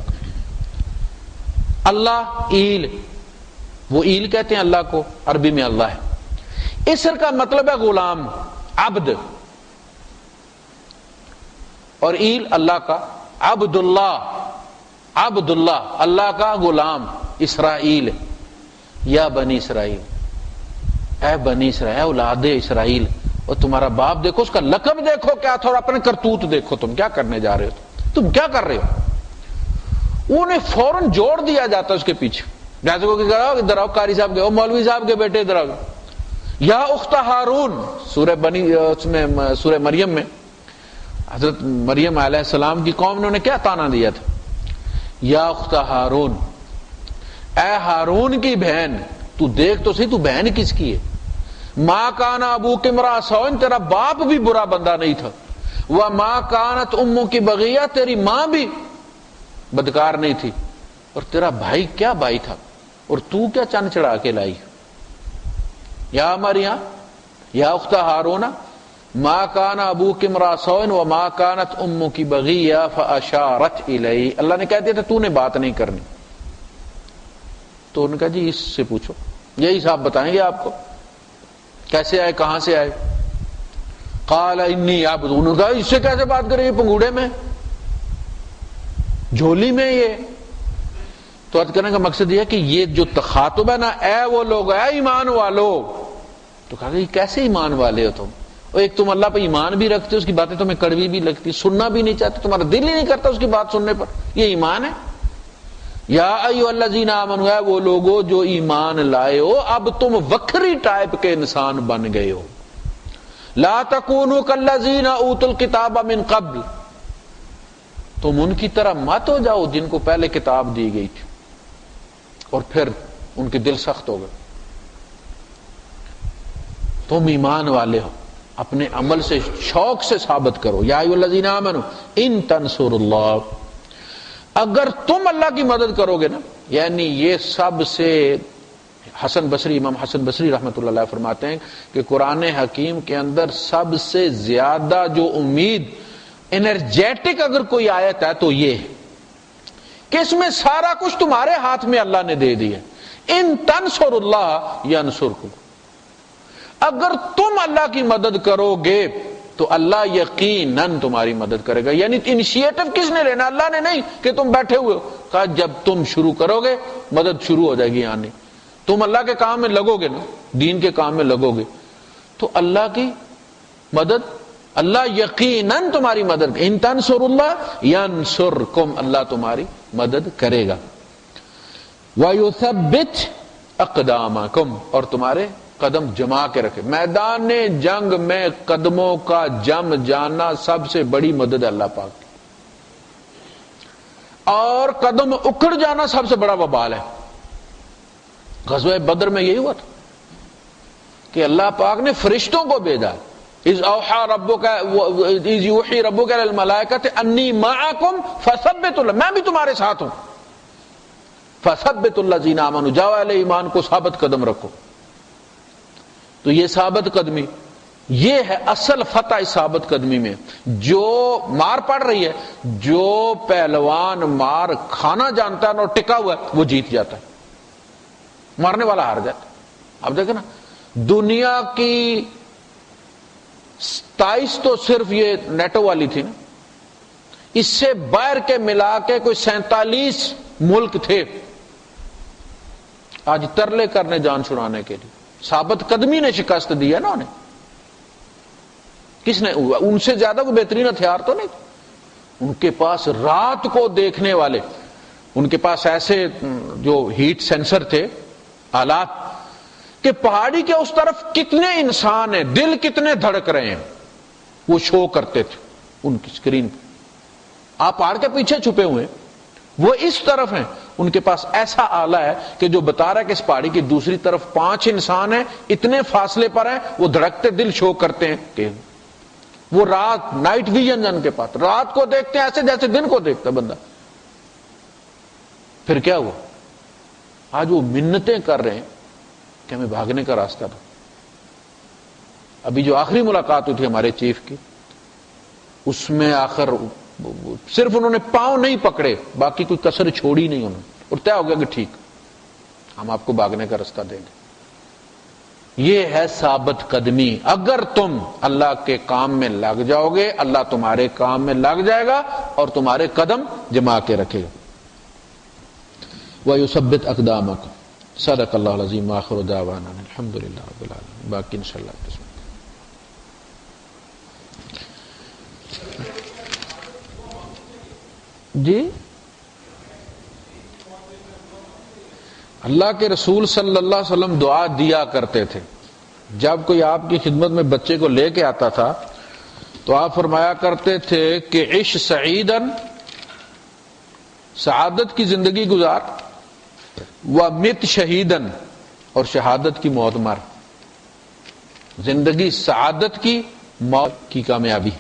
اللہ ایل، وہ ایل کہتے ہیں اللہ کو، عربی میں اللہ ہے۔ اسر کا مطلب ہے غلام، عبد، اور ایل اللہ کا عبداللہ، عبداللہ اللہ کا غلام، اسرائیل، یا بنی اسرائیل، اے بنی اسرائیل، اے اولاد اسرائیل۔ اور تمہارا باپ دیکھو، اس کا لقب دیکھو کیا تھا، اور اپنے کرتوت دیکھو، تم کیا کرنے جا رہے ہو، تم کیا کر رہے ہو۔ انہیں فوراً جوڑ دیا جاتا اس کے پیچھے، جیسے کو ادھر آؤ قاری صاحب کے، مولوی صاحب کے بیٹے ادھر آؤ، یا اخت ہارون۔ سورہ مریم میں حضرت مریم علیہ السلام کی قوم نے انہیں کیا تانا دیا تھا، یا اخت ہارون، اے ہارون کی بہن، تو دیکھ تو صحیح تو بہن کس کی ہے۔ ما کان ابوک امرأ سوء، تیرا باپ بھی برا بندہ نہیں تھا، وما کانت امک بغیہ، تیری ماں بھی بدکار نہیں تھی، اور تیرا بھائی کیا بھائی تھا، اور تو کیا چند چڑھا کے لائی۔ یا مریم، یا اخت ہارون، ما کان ابوک امرأ سوء وما کانت امک بغیہ فاشارت الیہ۔ اللہ نے کہہ دیا تھا تو نے بات نہیں کرنی، تو انہوں نے کہا جی اس سے پوچھو، یہی صاحب بتائیں گے آپ کو کیسے آئے، کہاں سے آئے۔ قال انی عبد، انہوں نے کہا اس سے کیسے بات کریں، یہ پنگوڑے میں، جھولی میں یہ۔ تو عرض کرنے کا مقصد یہ ہے کہ یہ جو تخاطب ہے نا، اے وہ لوگ، اے ایمان والو، تو کہا کہ یہ کیسے ایمان والے ہو تم، اور ایک تم اللہ پہ ایمان بھی رکھتے ہو، اس کی باتیں تمہیں کڑوی بھی لگتی، سننا بھی نہیں چاہتے، تمہارا دل ہی نہیں کرتا اس کی بات سننے پر، یہ ایمان ہے۔ یا ایھا الذین آمنوا، اے وہ لوگو جو ایمان لائے ہو، اب تم وکھری ٹائپ کے انسان بن گئے ہو۔ لا تکونوا کالذین اوتوا الکتاب من قبل، تم ان کی طرح مت ہو جاؤ جن کو پہلے کتاب دی گئی تھی اور پھر ان کے دل سخت ہو گئے۔ تم ایمان والے ہو، اپنے عمل سے شوق سے ثابت کرو۔ یا ایھا الذین آمنوا ان تنصروا اللہ، اگر تم اللہ کی مدد کرو گے نا، یعنی یہ سب سے حسن بصری، امام حسن بصری رحمۃ اللہ علیہ فرماتے ہیں کہ قرآن حکیم کے اندر سب سے زیادہ جو امید انرجیٹک اگر کوئی آیت ہے تو یہ ہے کہ اس میں سارا کچھ تمہارے ہاتھ میں اللہ نے دے دیا، ان تنصر اللہ ینصرکم، اگر تم اللہ کی مدد کرو گے تو اللہ یقیناً تمہاری مدد کرے گا. یعنی انیشیٹو کس نے لینا؟ اللہ نے نہیں کہ تم بیٹھے ہوئے ہو. کہا جب تم شروع کرو گے مدد شروع ہو جائے گی. یہاں نہیں، تم اللہ کے کام میں لگو گے نا، دین کے کام میں لگو گے تو اللہ کی مدد، اللہ یقیناً تمہاری مدد. ان تنصر اللہ ینصرکم، اللہ تمہاری مدد کرے گا. وَيُثَبِّتْ أَقْدَامَكُمْ، اور تمہارے قدم جما کے رکھے. میدان جنگ میں قدموں کا جم جانا سب سے بڑی مدد ہے اللہ پاک کی، اور قدم اکھڑ جانا سب سے بڑا وبال ہے. غزوہ بدر میں یہی ہوا تھا کہ اللہ پاک نے فرشتوں کو بھیجا. اذ اوحى ربک اذ یوحی ربک الی الملائکۃ انی معکم فثبتوا، میں بھی تمہارے ساتھ ہوں. فثبتوا الذین آمنوا، جاؤ اہل ایمان کو ثابت قدم رکھو. تو یہ ثابت قدمی، یہ ہے اصل فتح. اس ثابت قدمی میں جو مار پڑ رہی ہے، جو پہلوان مار کھانا جانتا ہے اور ٹکا ہوا ہے وہ جیت جاتا ہے، مارنے والا ہار جاتا ہے. اب دیکھیں نا، دنیا کی 27 تو صرف یہ نیٹو والی تھی نا، اس سے باہر کے ملا کے کوئی 47 ملک تھے آج ترلے کرنے جان چھڑانے کے لیے. ثابت قدمی نے شکست دی ہے نا انہیں. کس نے؟ ان سے زیادہ کوئی بہترین ہتھیار تو نہیں. ان کے پاس رات کو دیکھنے والے، ان کے پاس ایسے جو ہیٹ سینسر تھے، آلات، کہ پہاڑی کے اس طرف کتنے انسان ہیں، دل کتنے دھڑک رہے ہیں، وہ شو کرتے تھے ان کی اسکرین پہ. آپ پہاڑ کے پیچھے چھپے ہوئے ہیں، وہ اس طرف ہیں، ان کے پاس ایسا آلہ ہے کہ جو بتا رہا ہے کہ اس پہاڑی کی دوسری طرف 5 انسان ہیں، اتنے فاصلے پر ہیں، وہ دھڑکتے دل شو کرتے ہیں کہ وہ رات، نائٹ ویژن ان کے پاس، رات کو دیکھتے ہیں ایسے جیسے دن کو دیکھتا بندہ. پھر کیا ہوا؟ آج وہ منتیں کر رہے ہیں کہ ہمیں بھاگنے کا راستہ دو. ابھی جو آخری ملاقات ہوئی تھی ہمارے چیف کی، اس میں آخر صرف انہوں نے پاؤں نہیں پکڑے، باقی کوئی کسر چھوڑی نہیں انہوں نے، اور طے ہو گیا کہ ٹھیک ہم آپ کو بھاگنے کا راستہ دیں گے. یہ ہے ثابت قدمی. اگر تم اللہ کے کام میں لگ جاؤ گے اللہ تمہارے کام میں لگ جائے گا اور تمہارے قدم جما کے رکھے گا. وَيُثَبِّتْ أَقْدَامَكُمْ. صدق اللہ العظیم. آخر دعوانا الحمدللہ رب العالمین. باقی انشاءاللہ جی. اللہ کے رسول صلی اللہ علیہ وسلم دعا دیا کرتے تھے. جب کوئی آپ کی خدمت میں بچے کو لے کے آتا تھا تو آپ فرمایا کرتے تھے کہ عش سعیدن، سعادت کی زندگی گزار، ومت شہیدن، اور شہادت کی موت مر. زندگی سعادت کی، موت کی کامیابی.